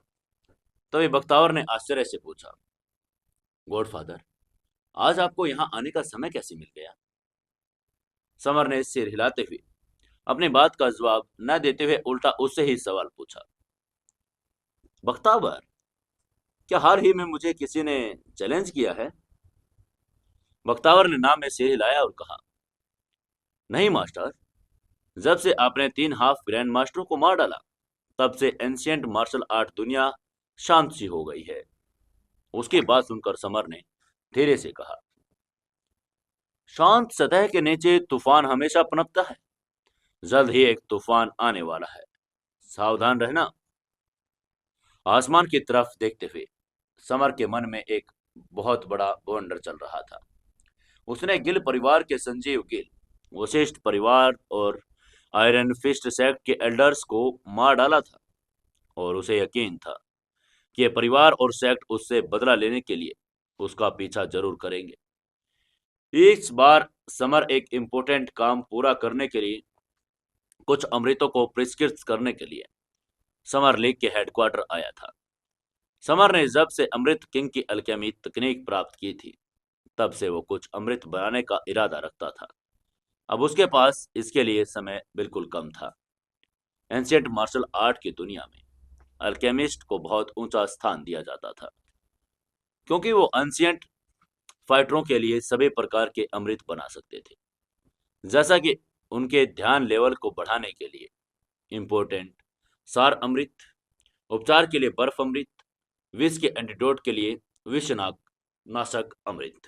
तभी बख्तावर ने आश्चर्य से पूछा, गॉडफादर, आज आपको यहाँ आने का समय कैसे मिल गया? समर ने सिर हिलाते हुए अपनी बात का जवाब न देते हुए उल्टा उससे ही सवाल पूछा, बख्तावर, क्या हाल ही में मुझे किसी ने चैलेंज किया है? बख्तावर ने नाम में सिर हिलाया और कहा, नहीं मास्टर, जब से आपने 3 हाफ ग्रैंड मास्टरों को मार डाला, तब से एंशियंट मार्शल आर्ट दुनिया शांत सी हो गई है। उसकी बात सुनकर समर ने धीरे से कहा, शांत सतह के नीचे तूफान हमेशा पनपता है। जल्द ही एक तूफान आने वाला है, सावधान रहना। आसमान की तरफ देखते हुए समर के मन में एक बहुत बड़ा वंडर चल रहा था। उसने गिल परिवार के संजीव गिल, वशिष्ठ परिवार और आयरन फिस्ट सेक्ट के एल्डर्स को मार डाला था, और उसे यकीन था कि ये परिवार और सेक्ट उससे बदला लेने के लिए उसका पीछा जरूर करेंगे। इस बार समर एक इम्पोर्टेंट काम पूरा करने के लिए कुछ अमृतों को प्रिस्क्रिप्ट करने के लिए समर लीग के हेडक्वार्टर आया था। समर ने जब से अमृत किंग की अल्केमी तकनीक प्राप्त की थी, तब से वो कुछ अमृत बनाने का इरादा रखता था। अब उसके पास इसके लिए समय बिल्कुल कम था। एंशियंट मार्शल आर्ट की दुनिया में अल्केमिस्ट को बहुत ऊंचा स्थान दिया जाता था, क्योंकि वो एंशियंट फाइटरों के लिए सभी प्रकार के अमृत बना सकते थे, जैसा कि उनके ध्यान लेवल को बढ़ाने के लिए इम्पोर्टेंट सार अमृत, उपचार के लिए बर्फ अमृत, विष के एंटीडोट के लिए विषनाग नाशक अमृत।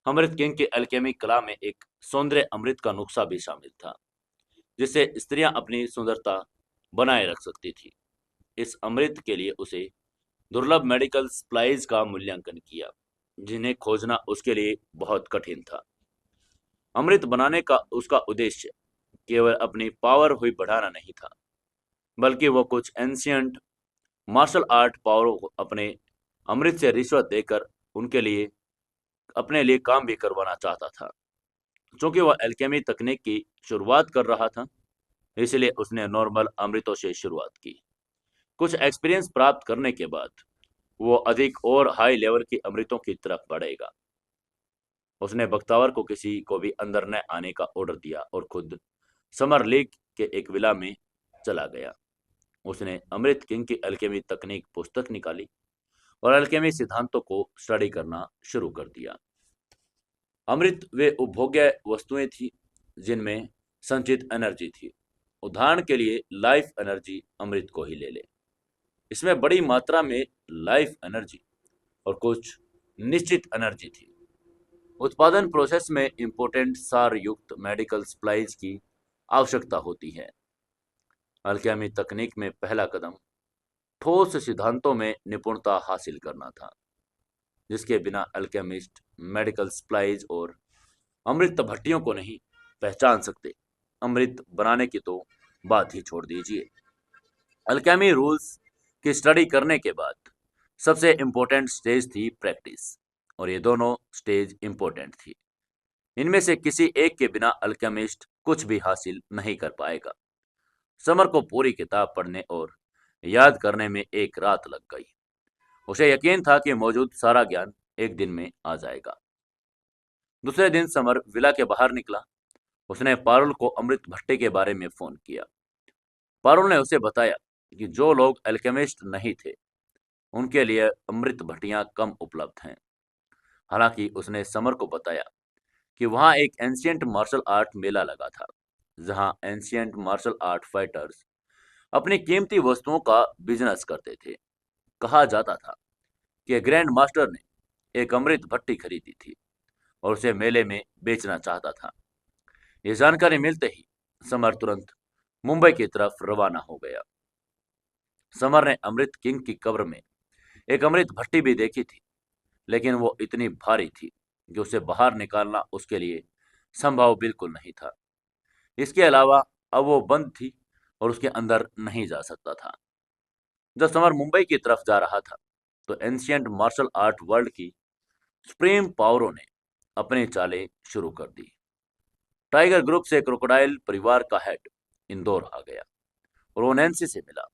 अमृत किंग के अल्केमी कला में एक सौंदर्य अमृत का नुस्खा भी शामिल था, जिससे स्त्रियां अपनी सुंदरता बनाए रख सकती थी। इस अमृत के लिए उसे दुर्लभ मेडिकल सप्लाईज का मूल्यांकन किया, जिन्हें खोजना उसके लिए बहुत कठिन था। अमृत बनाने का उसका उद्देश्य केवल अपनी पावर हुई बढ़ाना नहीं था, बल्कि वो कुछ एंशियंट मार्शल आर्ट पावरों को अपने अमृत से रिश्वत देकर उनके लिए अपने लिए काम भी करवाना चाहता था। क्योंकि वह एल्केमी तकनीक की शुरुआत कर रहा था, इसलिए उसने नॉर्मल अमृतों से शुरुआत की। कुछ एक्सपीरियंस प्राप्त करने के बाद वो अधिक और हाई लेवल की अमृतों की तरफ बढ़ेगा। उसने बख्तावर को किसी को भी अंदर न आने का ऑर्डर दिया और खुद समर लीग के एक विला में चला गया। उसने अमृत किंग की अल्केमी तकनीक पुस्तक निकाली और अल्केमी सिद्धांतों को स्टडी करना शुरू कर दिया। अमृत वे उपभोग्य वस्तुएं थी जिनमें संचित एनर्जी थी। उदाहरण के लिए लाइफ एनर्जी अमृत को ही ले ले। इसमें बड़ी मात्रा में लाइफ एनर्जी और कुछ निश्चित एनर्जी थी। उत्पादन प्रोसेस में इंपोर्टेंट सार युक्त मेडिकल सप्लाईज की आवश्यकता होती है। अल्केमी तकनीक में पहला कदम ठोस सिद्धांतों में निपुणता हासिल करना था, जिसके बिना अल्केमिस्ट मेडिकल सप्लाईज और अमृत भट्टियों को नहीं पहचान सकते। अमृत बनाने की तो बात ही छोड़ दीजिए। अल्केमी रूल्स की स्टडी करने के बाद सबसे इम्पोर्टेंट स्टेज थी प्रैक्टिस, और ये दोनों स्टेज इम्पोर्टेंट थी। इनमें से किसी एक के बिना अल्केमिस्ट कुछ भी हासिल नहीं कर पाएगा। समर को पूरी किताब पढ़ने और याद करने में एक रात लग गई। उसे यकीन था कि मौजूद सारा ज्ञान एक दिन में आ जाएगा। दूसरे दिन समर विला के बाहर निकला। उसने पारुल को अमृत भट्टे के बारे में फोन किया। पारुल ने उसे बताया कि जो लोग अल्केमिस्ट नहीं थे, उनके लिए अमृत भट्टियां कम उपलब्ध हैं। हालांकि उसने समर को बताया कि वहां एक एंशियंट मार्शल आर्ट मेला लगा था, जहां एंशियंट मार्शल आर्ट फाइटर्स अपनी कीमती वस्तुओं का बिजनेस करते थे। कहा जाता था कि ग्रैंड मास्टर ने एक अमृत भट्टी खरीदी थी और उसे मेले में बेचना चाहता था। ये जानकारी मिलते ही समर तुरंत मुंबई की तरफ रवाना हो गया। समर ने अमृत किंग की कब्र में एक अमृत भट्टी भी देखी थी, लेकिन वो इतनी भारी थी कि उसे बाहर निकालना उसके लिए संभव बिल्कुल नहीं था। इसके अलावा अब वो बंद थी और उसके अंदर नहीं जा सकता था। जब समर मुंबई की तरफ जा रहा था, तो एंशियंट मार्शल आर्ट वर्ल्ड की सुप्रीम पावरों ने अपनी चालें शुरू कर दी। टाइगर ग्रुप से क्रोकोडाइल परिवार का हेड इंदौर आ गया और वो नैन्सी से मिला।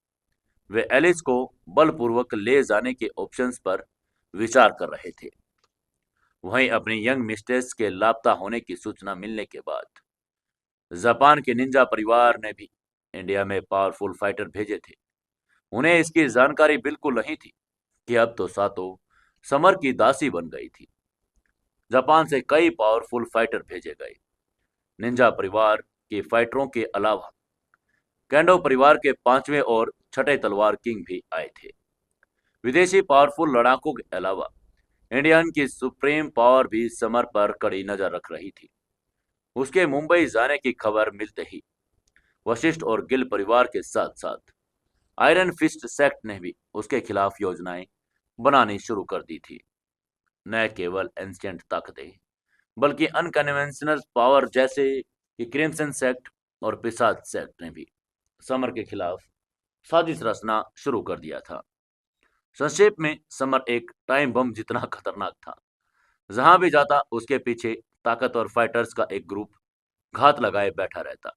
वे एलिस को बलपूर्वक ले जाने के ऑप्शंस पर विचार कर रहे थे। वहीं अपनी यंग मिस्ट्रेस के लापता होने की सूचना मिलने के बाद जापान के निंजा परिवार ने भी इंडिया में पावरफुल फाइटर भेजे थे। उन्हें इसकी जानकारी बिल्कुल नहीं थी कि अब तो सातो समर की दासी बन गई थी। जापान से कई पावरफुल फाइटर भेजे गए। निंजा परिवार के फाइटरों के अलावा कैंडो परिवार के पांचवें और छठे तलवार किंग भी आए थे। विदेशी पावरफुल लड़ाकों के अलावा इंडियन की सुप्रीम पावर भी समर पर कड़ी नजर रख रही थी। उसके मुंबई जाने की खबर मिलते ही वशिष्ठ और गिल परिवार के साथ साथ आयरन फिस्ट सेक्ट ने भी उसके खिलाफ योजनाएं बनानी शुरू कर दी थी। न केवल एंशिएंट ताकतें, बल्कि अनकन्वेंशनल पावर जैसे कि क्रिम्सन सेक्ट और पिसाच सेक्ट ने भी समर के खिलाफ साजिश रचना शुरू कर दिया था। संक्षेप में समर एक टाइम बम जितना खतरनाक था। जहां भी जाता उसके पीछे ताकतवर फाइटर्स का एक ग्रुप घात लगाए बैठा रहता।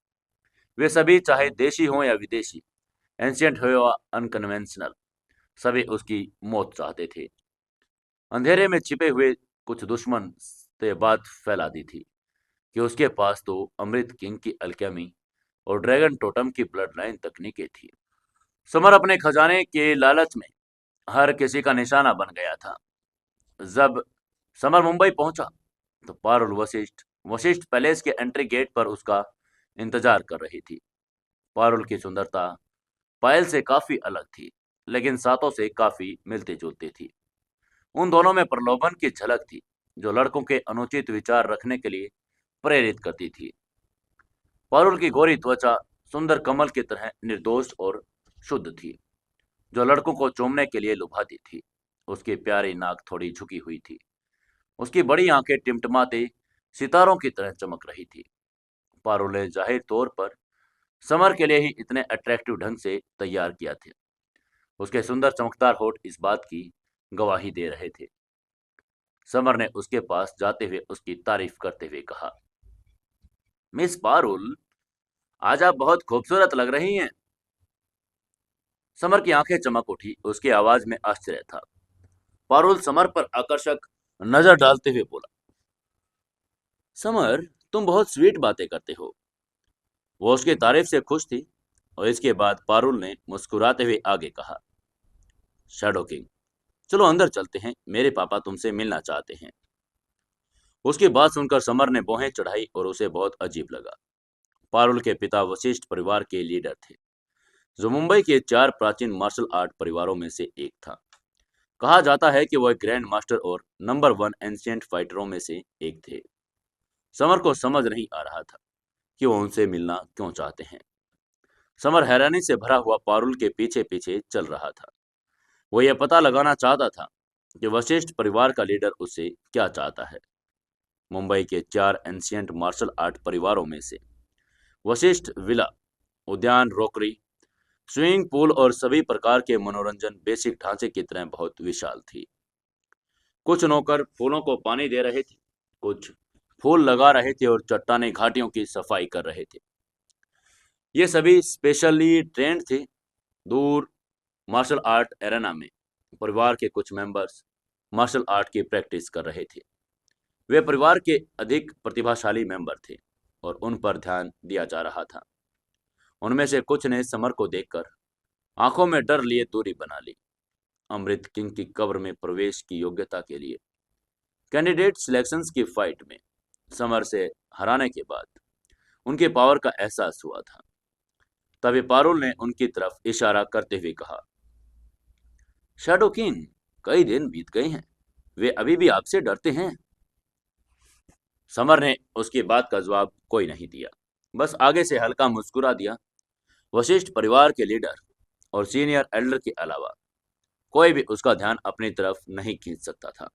वे सभी चाहे देशी हो या विदेशी, एंशियंट हो या अनकन्वेंशनल, सभी उसकी मौत चाहते थे। अंधेरे में छिपे हुए कुछ दुश्मन से बात फैला दी थी कि उसके पास तो अमृत किंग की अल्केमी और ड्रैगन टोटम की ब्लड लाइन तकनीकें थी। समर अपने खजाने के लालच में हर किसी का निशाना बन गया था। जब समर मुंबई पहुंचा, तो पारुल वशिष्ठ वशिष्ठ पैलेस के एंट्री गेट पर उसका इंतजार कर रही थी। पारुल की सुंदरता पायल से काफी अलग थी, लेकिन सातों से काफी मिलती जुलती थी। उन दोनों में प्रलोभन की झलक थी, जो लड़कों के अनुचित विचार रखने के लिए प्रेरित करती थी। पारुल की गोरी त्वचा सुंदर कमल की तरह निर्दोष और शुद्ध थी, जो लड़कों को चूमने के लिए लुभाती थी। उसकी प्यारी नाक थोड़ी झुकी हुई थी। उसकी बड़ी आंखें टिमटिमाते सितारों की तरह चमक रही थी। पारुल ने जाहिर तौर पर समर के लिए ही इतने अट्रैक्टिव ढंग से तैयार किया थे। उसके सुंदर चमकदार होठ इस बात की गवाही दे रहे थे। समर ने उसके पास जाते हुए उसकी तारीफ करते हुए कहा, मिस पारुल, आज आप बहुत खूबसूरत लग रही हैं। समर की आंखें चमक उठी। उसकी आवाज में आश्चर्य था। पारुल समर पर आकर्षक नजर डालते हुए बोला, समर, तुम बहुत स्वीट बातें करते हो। वो उसकी तारीफ से खुश थी और इसके बाद पारुल ने मुस्कुराते हुए आगे कहा, शैडो किंग, चलो अंदर चलते हैं, मेरे पापा तुमसे मिलना चाहते हैं। उसकी बात सुनकर समर ने भौहें चढ़ाई और उसे बहुत अजीब लगा। पारुल के पिता वशिष्ठ परिवार के लीडर थे, जो मुंबई के 4 प्राचीन मार्शल आर्ट परिवारों में से एक था। कहा जाता है कि वह ग्रैंड मास्टर और नंबर 1 एंशिएंट फाइटरों में से एक थे। समर को समझ नहीं आ रहा था कि वो उनसे मिलना क्यों चाहते हैं। समर हैरानी से भरा हुआ पारुल के पीछे पीछे चल रहा था। वो यह पता लगाना चाहता था कि वशिष्ठ परिवार का लीडर उससे क्या चाहता है। मुंबई के 4 एंशिएंट मार्शल आर्ट परिवारों में से वशिष्ठ विला, उद्यान, रोकरी, स्विमिंग पूल और सभी प्रकार के मनोरंजन बेसिक ढांचे की तरह बहुत विशाल थी। कुछ नौकर फूलों को पानी दे रहे थे, कुछ फूल लगा रहे थे और चट्टानी घाटियों की सफाई कर रहे थे। ये सभी स्पेशली ट्रेंड थे। दूर मार्शल आर्ट एरेना में परिवार के कुछ मेंबर्स मार्शल आर्ट की प्रैक्टिस कर रहे थे। वे परिवार के अधिक प्रतिभाशाली मेंबर थे और उन पर ध्यान दिया जा रहा था। उनमें से कुछ ने समर को देखकर आंखों में डर लिए दूरी बना ली। अमृत किंग की कब्र में प्रवेश की योग्यता के लिए कैंडिडेट सिलेक्शंस की फाइट में समर से हराने के बाद उनके पावर का एहसास हुआ था। तभी पारुल ने उनकी तरफ इशारा करते हुए कहा, शैडो किंग, कई दिन बीत गए हैं, वे अभी भी आपसे डरते हैं। समर ने उसकी बात का जवाब कोई नहीं दिया, बस आगे से हल्का मुस्कुरा दिया। वशिष्ठ परिवार के लीडर और सीनियर एल्डर के अलावा कोई भी उसका ध्यान अपनी तरफ नहीं खींच सकता था।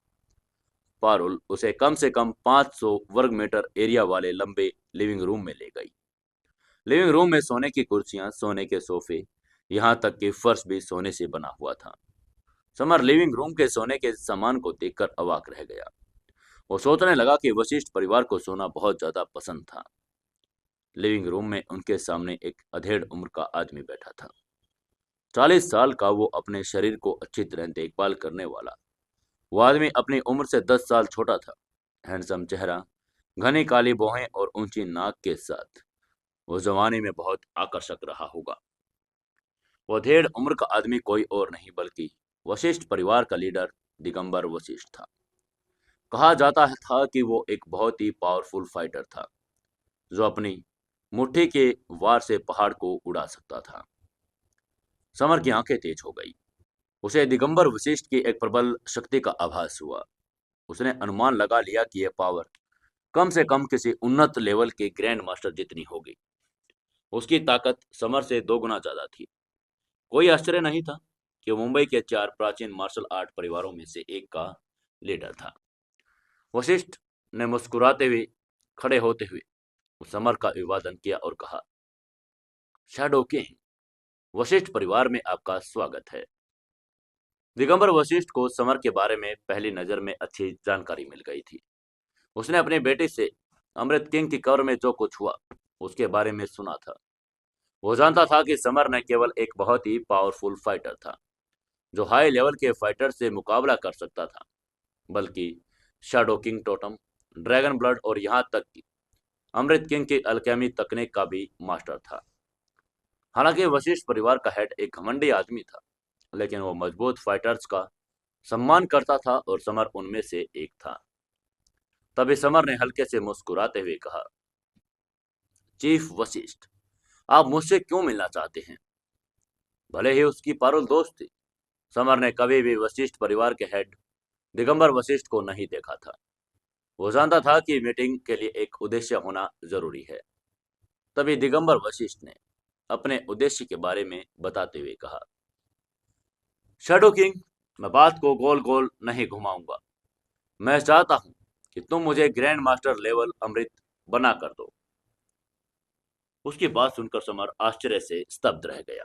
पारुल उसे कम से कम 500 वर्ग मीटर एरिया वाले लंबे लिविंग रूम में ले गई। लिविंग रूम में सोने की कुर्सियां, सोने के सोफे, यहाँ तक कि फर्श भी सोने से बना हुआ था। समर लिविंग रूम के सोने के सामान को देखकर अवाक रह गया। वो सोचने लगा कि वशिष्ठ परिवार को सोना बहुत ज्यादा पसंद था। लिविंग रूम में उनके सामने एक अधेड़ उम्र का आदमी बैठा था। 40 साल का वो अपने शरीर को अच्छी तरह देखभाल करने वाला। वो आदमी अपनी उम्र से 10 साल छोटा था। हैंडसम चेहरा, घनी काली भौहें और ऊंची नाक के साथ वो जवानी में बहुत आकर्षक रहा होगा। वो अधेड़ उम्र का आदमी कोई और नहीं बल्कि वशिष्ठ परिवार का लीडर दिगंबर वशिष्ठ था। कहा जाता था कि वो एक बहुत ही पावरफुल फाइटर था, जो अपनी मुट्ठी के वार से पहाड़ को उड़ा सकता था। समर की आंखें तेज हो गई। उसे दिगंबर वशिष्ठ की एक प्रबल शक्ति का आभास हुआ। उसने अनुमान लगा लिया कि यह पावर कम से कम किसी उन्नत लेवल के ग्रैंड मास्टर जितनी होगी। उसकी ताकत समर से 2 गुना ज्यादा थी। कोई आश्चर्य नहीं था कि वो मुंबई के 4 प्राचीन मार्शल आर्ट परिवारों में से एक का लीडर था। वशिष्ठ ने मुस्कुराते हुए खड़े होते हुए समर का अभिवादन किया और कहा, शैडो किंग, वशिष्ठ परिवार में आपका स्वागत है। दिगंबर वशिष्ठ को समर के बारे में पहली नजर में अच्छी जानकारी मिल गई थी। उसने अपने बेटे से अमृत किंग की कवर में जो कुछ हुआ उसके बारे में सुना था। वो जानता था कि समर न केवल एक बहुत ही पावरफुल फाइटर था, जो हाई लेवल के फाइटर से मुकाबला कर सकता था, बल्कि shadow king totem, dragon blood और यहाँ तक कि अमृत किंग की अल्केमी तकनीक का भी मास्टर था। हालांकि वशिष्ठ परिवार का हेड एक घमंडी आदमी था, लेकिन वो मजबूत फाइटर्स का सम्मान करता था और समर उनमें से एक था। तभी समर ने हल्के से मुस्कुराते हुए कहा, चीफ वशिष्ठ, आप मुझसे क्यों मिलना चाहते हैं? भले ही उसकी पारुल दोस्त थी, समर ने कभी भी वशिष्ठ परिवार के हेड दिगंबर वशिष्ठ को नहीं देखा था। वो जानता था कि मीटिंग के लिए एक उद्देश्य होना जरूरी है। तभी दिगंबर वशिष्ठ ने अपने उद्देश्य के बारे में बताते हुए कहा, शैडो किंग, मैं बात को गोल गोल नहीं घुमाऊंगा। मैं चाहता हूं कि तुम मुझे ग्रैंड मास्टर लेवल अमृत बना कर दो। उसकी बात सुनकर समर आश्चर्य से स्तब्ध रह गया,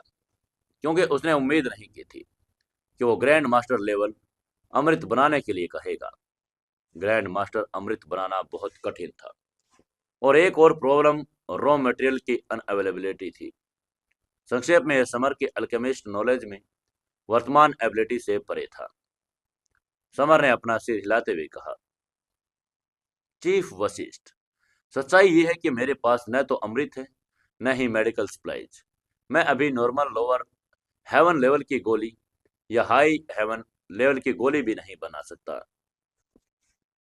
क्योंकि उसने उम्मीद नहीं की थी कि वो ग्रैंड मास्टर लेवल अमृत बनाने के लिए कहेगा। ग्रैंड मास्टर अमृत बनाना बहुत कठिन था, और एक और प्रॉब्लम रॉ मटेरियल की अनअवेलेबिलिटी थी। संक्षेप में यह समर के अल्केमिस्ट नॉलेज में वर्तमान एबिलिटी से परे था। समर ने अपना सिर हिलाते हुए कहा, चीफ वशिष्ठ, सच्चाई ये है कि मेरे पास न तो अमृत है, न ही मेडिकल सप्लाईज। मैं अभी नॉर्मल लोअर हेवन लेवल की गोली या हाई हेवन लेवल की गोली भी नहीं बना सकता।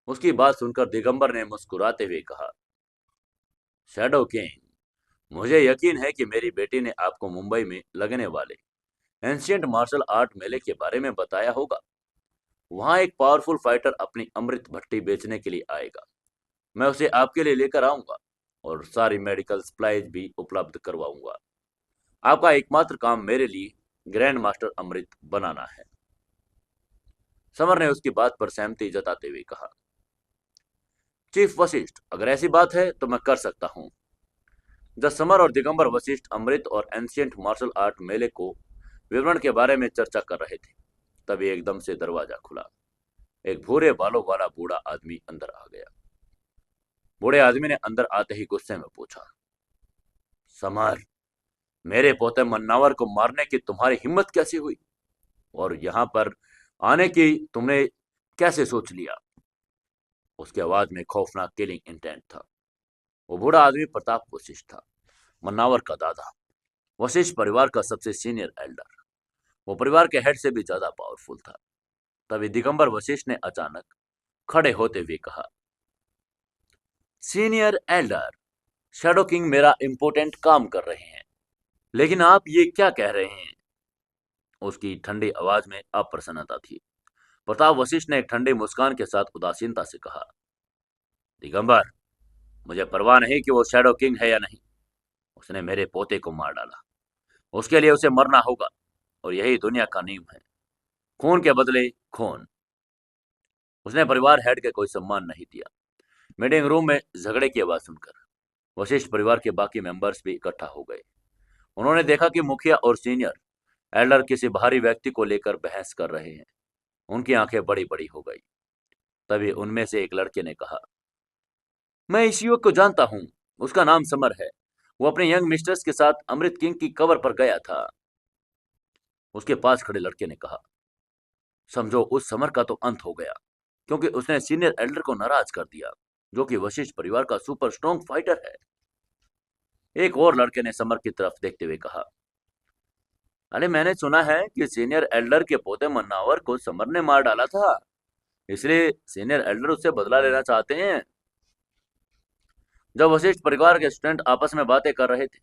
उसकी बात सुनकर दिगंबर ने मुस्कुराते हुए कहा, शैडो किंग, मुझे यकीन है कि मेरी बेटी ने आपको मुंबई में लगने वाले एंशिएंट मार्शल आर्ट मेले के बारे में बताया होगा। वहां एक पावरफुल फाइटर अपनी अमृत भट्टी बेचने के लिए आएगा। मैं उसे आपके लिए लेकर आऊंगा और सारी मेडिकल सप्लाईज भी उपलब्ध करवाऊंगा। आपका एकमात्र काम मेरे लिए ग्रैंड मास्टर अमृत बनाना है। समर ने उसकी बात पर सहमति जताते हुए कहा, चीफ वशिष्ठ, अगर ऐसी बात है तो मैं कर सकता हूँ। जब समर और दिगंबर वशिष्ठ अमृत और एंशिएंट मार्शल आर्ट मेले को विवरण के बारे में चर्चा कर रहे थे, तभी एकदम से दरवाजा खुला। एक भूरे बालों वाला बूढ़ा आदमी अंदर आ गया। बूढ़े आदमी ने अंदर आते ही गुस्से में पूछा, समर, मेरे पोते मन्नावर को मारने की तुम्हारी हिम्मत कैसे हुई, और यहाँ पर आने की तुमने कैसे सोच लिया? उसकी आवाज में खौफनाक किलिंग इंटेंट था। वो बूढ़ा आदमी प्रताप वशिष्ठ था, मन्नावर का दादा, वशिष्ठ परिवार का सबसे सीनियर एल्डर। वो परिवार के हेड से भी ज्यादा पावरफुल था। तभी दिगंबर वशिष्ठ ने अचानक खड़े होते हुए कहा, सीनियर एल्डर, शैडो किंग मेरा इंपॉर्टेंट काम कर रहे हैं, लेकिन आप ये क्या कह रहे हैं? उसकी ठंडी आवाज में अप्रसन्नता थी। प्रताप वशिष्ठ ने एक ठंडी मुस्कान के साथ उदासीनता से कहा, दिगंबर, मुझे परवाह नहीं कि वो शैडो किंग है या नहीं। उसने मेरे पोते को मार डाला। उसके लिए उसे मरना होगा, और यही दुनिया का नियम है। खून के बदले खून। उसने परिवार हेड के कोई सम्मान नहीं दिया। मीटिंग रूम में झगड़े की आवाज सुनकर वशिष्ठ परिवार के बाकी मेंबर्स भी इकट्ठा हो गए। उन्होंने देखा कि मुखिया और सीनियर एल्डर किसी भारी व्यक्ति को लेकर बहस कर रहे हैं। उनकी आंखें बड़ी बड़ी हो गई। तभी उनमें से एक लड़के ने कहा, मैं इस युवक को जानता हूं। उसका नाम समर है। वो अपने यंग मिस्टर्स के साथ अमृत किंग की कवर पर गया था। उसके पास खड़े लड़के ने कहा, समझो उस समर का तो अंत हो गया, क्योंकि उसने सीनियर एल्डर को नाराज कर दिया, जो कि वशिष्ठ परिवार का सुपर स्ट्रॉन्ग फाइटर है। एक और लड़के ने समर की तरफ देखते हुए कहा, अरे मैंने सुना है कि सीनियर एल्डर के पोते मन्नावर को समर ने मार डाला था, इसलिए सीनियर एल्डर उससे बदला लेना चाहते हैं। जब वशिष्ठ परिवार के स्टूडेंट आपस में बातें कर रहे थे,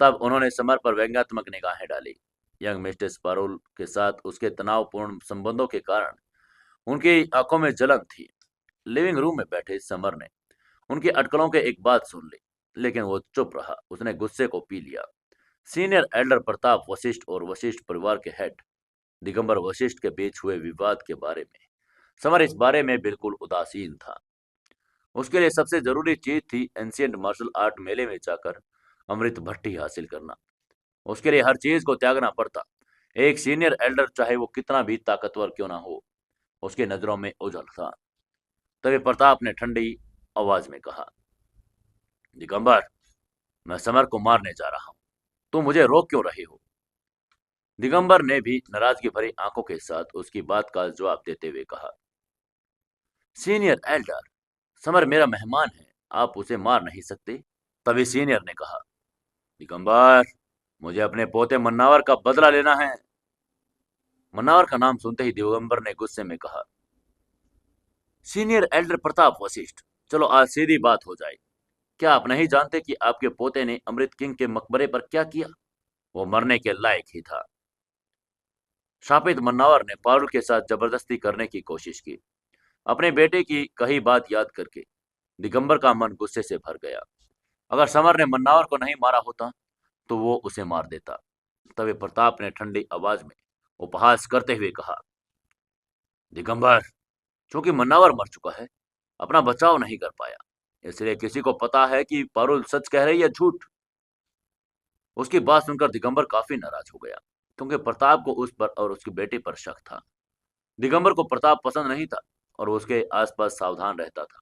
तब उन्होंने समर पर व्यंग्यात्मक निगाहें डाली। यंग मिस्टेस पारुल के साथ उसके तनावपूर्ण संबंधों के कारण उनकी आंखों में जलन थी। लिविंग रूम में बैठे समर ने उनकी अटकलों के एक बात सुन ली, लेकिन वो चुप रहा। उसने गुस्से को पी लिया। सीनियर एल्डर प्रताप वशिष्ठ और वशिष्ठ परिवार के हेड दिगंबर वशिष्ठ के बीच हुए विवाद के बारे में समर इस बारे में बिल्कुल उदासीन था। उसके लिए सबसे जरूरी चीज थी एंशियंट मार्शल आर्ट मेले में जाकर अमृत भट्टी हासिल करना। उसके लिए हर चीज को त्यागना पड़ता। एक सीनियर एल्डर, चाहे वो कितना भी ताकतवर क्यों ना हो, उसकी नजरों में ओझल था। तभी प्रताप ने ठंडी आवाज में कहा, दिगंबर, मैं समर को मारने जा रहा हूं। तुम मुझे रोक क्यों रहे हो? दिगंबर ने भी नाराजगी भरी आंखों के साथ उसकी बात का जवाब देते हुए कहा, सीनियर एल्डर, समर मेरा मेहमान है, आप उसे मार नहीं सकते। तभी सीनियर ने कहा, दिगंबर, मुझे अपने पोते मन्नावर का बदला लेना है। मन्नावर का नाम सुनते ही दिगंबर ने गुस्से में कहा, सीनियर एल्डर प्रताप वशिष्ठ, चलो आज सीधी बात हो जाए। क्या आप नहीं जानते कि आपके पोते ने अमृत किंग के मकबरे पर क्या किया? वो मरने के लायक ही था। शापित मन्नावर ने पारुल के साथ जबरदस्ती करने की कोशिश की। अपने बेटे की कही बात याद करके दिगंबर का मन गुस्से से भर गया। अगर समर ने मन्नावर को नहीं मारा होता तो वो उसे मार देता। तभी प्रताप ने ठंडी आवाज में उपहास करते हुए कहा, दिगंबर, चूंकि मन्नावर मर चुका है, अपना बचाव नहीं कर पाया, इसलिए किसी को पता है कि पारुल सच कह रही है झूठ। उसकी बात सुनकर दिगंबर काफी नाराज हो गया, क्योंकि प्रताप को उस पर और उसकी बेटी पर शक था। दिगंबर को प्रताप पसंद नहीं था और वो उसके आसपास सावधान रहता था,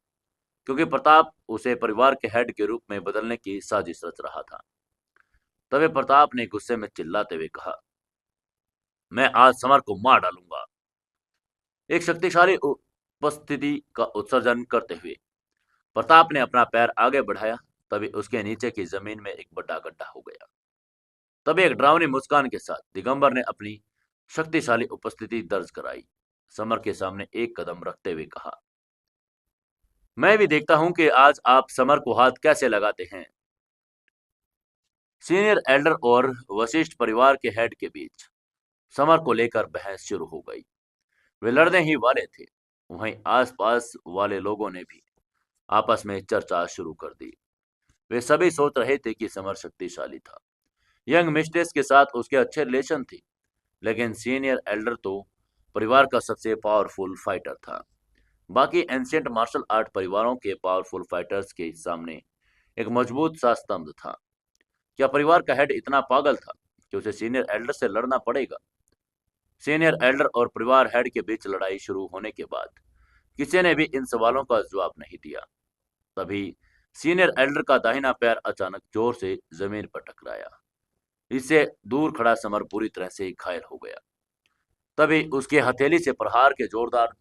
क्योंकि प्रताप उसे परिवार के हेड के रूप में बदलने की साजिश रच रहा था। तभी प्रताप ने गुस्से में चिल्लाते हुए कहा, मैं आज समर को मार डालूंगा। एक शक्तिशाली उपस्थिति का उत्सर्जन करते हुए प्रताप ने अपना पैर आगे बढ़ाया। तभी उसके नीचे की जमीन में एक बड़ा गड्ढा हो गया। तभी एक डरावनी मुस्कान के साथ दिगंबर ने अपनी शक्तिशाली उपस्थिति दर्ज कराई। समर के सामने एक कदम रखते हुए कहा, मैं भी देखता हूं कि आज आप समर को हाथ कैसे लगाते हैं। सीनियर एल्डर और वशिष्ठ परिवार के हेड के बीच समर को लेकर बहस शुरू हो गई। वे लड़ने ही वाले थे। वहीं आसपास वाले लोगों ने भी आपस में चर्चा शुरू कर दी। वे सभी सोच रहे थे कि समर शक्तिशाली था। यंग मिस्ट्रेस के साथ उसके अच्छे रिलेशन थे, लेकिन सीनियर एल्डर तो परिवार का सबसे पावरफुल फाइटर था। बाकी एंशियंट मार्शल आर्ट परिवारों के पावरफुल फाइटर्स के सामने एक मजबूत सा स्तंभ था। क्या परिवार का हेड इतना पागल था कि उसे सीनियर एल्डर से लड़ना पड़ेगा? सीनियर एल्डर और परिवार हेड के बीच लड़ाई शुरू होने के बाद किसी ने भी इन सवालों का जवाब नहीं दिया। तभी सीनियर एल्डर का दाहिना पैर अचानक जोर से जमीन पर टकराया। इससे दूर खड़ा समर पूरी तरह से घायल हो गया। तभी उसके हथेली से प्रहार के जोरदार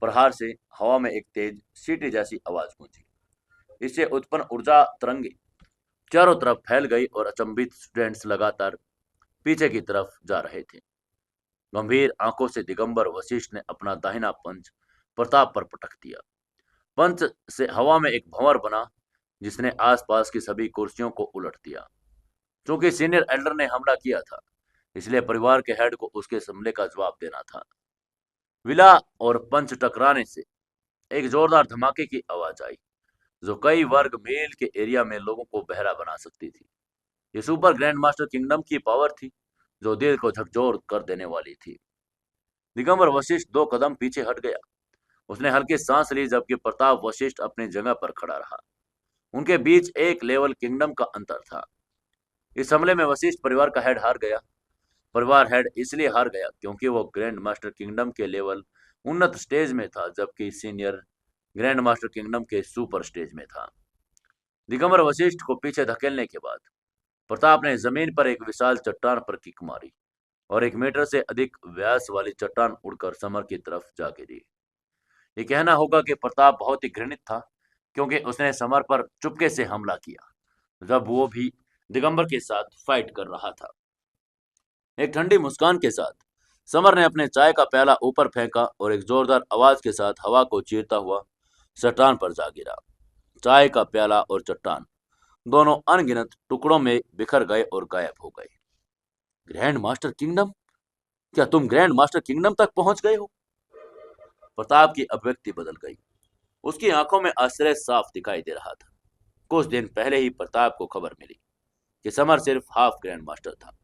प्रहार से हवा में एक तेज सीटी जैसी आवाज गूंजी। इससे उत्पन्न ऊर्जा तरंगे चारों तरफ फैल गई और अचंभित स्टूडेंट्स लगातार पीछे की तरफ जा रहे थे। गंभीर आंखों से दिगंबर वशिष्ठ ने अपना दाहिना पंच प्रताप पर पटक दिया। पंच से हवा में एक भंवर बना जिसने आसपास की सभी कुर्सियों को उलट दिया। क्योंकि सीनियर एल्डर ने हमला किया था, इसलिए परिवार के हेड को उसके हमले का जवाब देना था। विला और पंच टकराने से एक जोरदार धमाके की आवाज आई, जो कई वर्ग मील के एरिया में लोगों को बहरा बना सकती थी। ये सुपर ग्रैंड मास्टर किंगडम की पावर थी, जो दिल को झकझोर कर देने वाली थी। दिगंबर वशिष्ठ 2 कदम पीछे हट गया। उसने हल्की सांस ली, जबकि प्रताप वशिष्ठ अपनी जगह पर खड़ा रहा। उनके बीच एक लेवल किंगडम का अंतर था। इस हमले में वशिष्ठ परिवार का हेड हार गया। परिवार हेड इसलिए हार गया क्योंकि वो ग्रैंड मास्टर किंगडम के लेवल उन्नत स्टेज में था, जबकि सीनियर ग्रैंड मास्टर किंगडम के सुपर स्टेज में था। दिगंबर वशिष्ठ को पीछे धकेलने के बाद प्रताप ने जमीन पर एक विशाल चट्टान पर किक मारी और 1 मीटर से अधिक व्यास वाली चट्टान उड़कर समर की तरफ जा गिरी। ये कहना होगा कि प्रताप बहुत ही घृणित था, क्योंकि उसने समर पर चुपके से हमला किया जब वो भी दिगंबर के साथ फाइट कर रहा था। एक ठंडी मुस्कान के साथ समर ने अपने चाय का प्याला ऊपर फेंका और एक जोरदार आवाज के साथ हवा को चीरता हुआ चट्टान पर जा गिरा। चाय का प्याला और चट्टान दोनों अनगिनत टुकड़ों में बिखर गए और गायब हो गए। Grand master kingdom? क्या तुम ग्रैंड मास्टर किंगडम तक पहुंच गए हो? प्रताप की अभिव्यक्ति बदल गई। उसकी आंखों में आश्चर्य साफ दिखाई दे रहा था। कुछ दिन पहले ही प्रताप को खबर मिली कि समर सिर्फ हाफ ग्रैंड मास्टर था,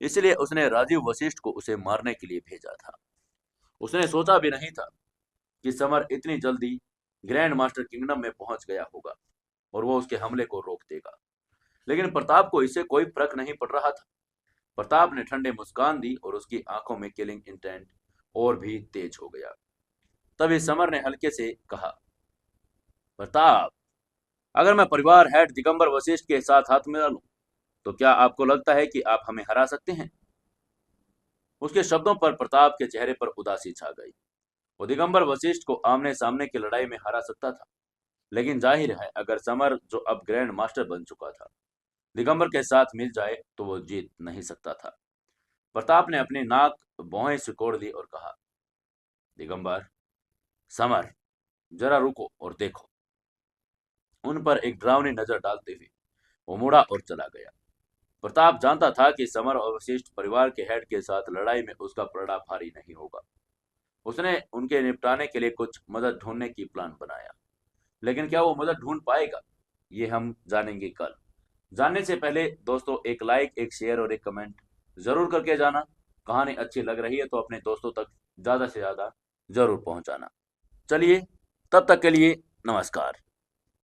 इसलिए उसने राजीव वशिष्ठ को उसे मारने के लिए भेजा था। उसने सोचा भी नहीं था कि समर इतनी जल्दी ग्रैंड मास्टर किंगडम में पहुंच गया होगा और वो उसके हमले को रोक देगा। लेकिन प्रताप को इससे कोई फर्क नहीं पड़ रहा था। प्रताप ने ठंडे मुस्कान दी और उसकी आंखों में किलिंग इंटेंट और भी तेज हो गया। तभी समर ने हल्के से कहा, प्रताप, अगर मैं परिवार हेड दिगंबर वशिष्ठ के साथ हाथ मिला लूं, तो क्या आपको लगता है कि आप हमें हरा सकते हैं? उसके शब्दों पर प्रताप के चेहरे पर उदासी छा गई। वो दिगंबर वशिष्ठ को आमने सामने की लड़ाई में हरा सकता था, लेकिन जाहिर है अगर समर, जो अब ग्रैंड मास्टर बन चुका था, दिगंबर के साथ मिल जाए तो वो जीत नहीं सकता था। प्रताप ने अपनी नाक भौहें सिकोड़ ली और कहा, दिगंबर, समर, जरा रुको और देखो। उन पर एक डरावनी नजर डालते हुए वो मुड़ा और चला गया। प्रताप जानता था कि समर और वशिष्ठ परिवार के हेड के साथ लड़ाई में उसका पलड़ा भारी नहीं होगा। उसने उनके निपटाने के लिए कुछ मदद ढूंढने की प्लान बनाया, लेकिन क्या वो मदद ढूंढ पाएगा, ये हम जानेंगे कल। जानने से पहले दोस्तों, एक लाइक, एक शेयर और एक कमेंट जरूर करके जाना। कहानी अच्छी लग रही है तो अपने दोस्तों तक ज्यादा से ज्यादा जरूर पहुंचाना। चलिए, तब तक के लिए नमस्कार।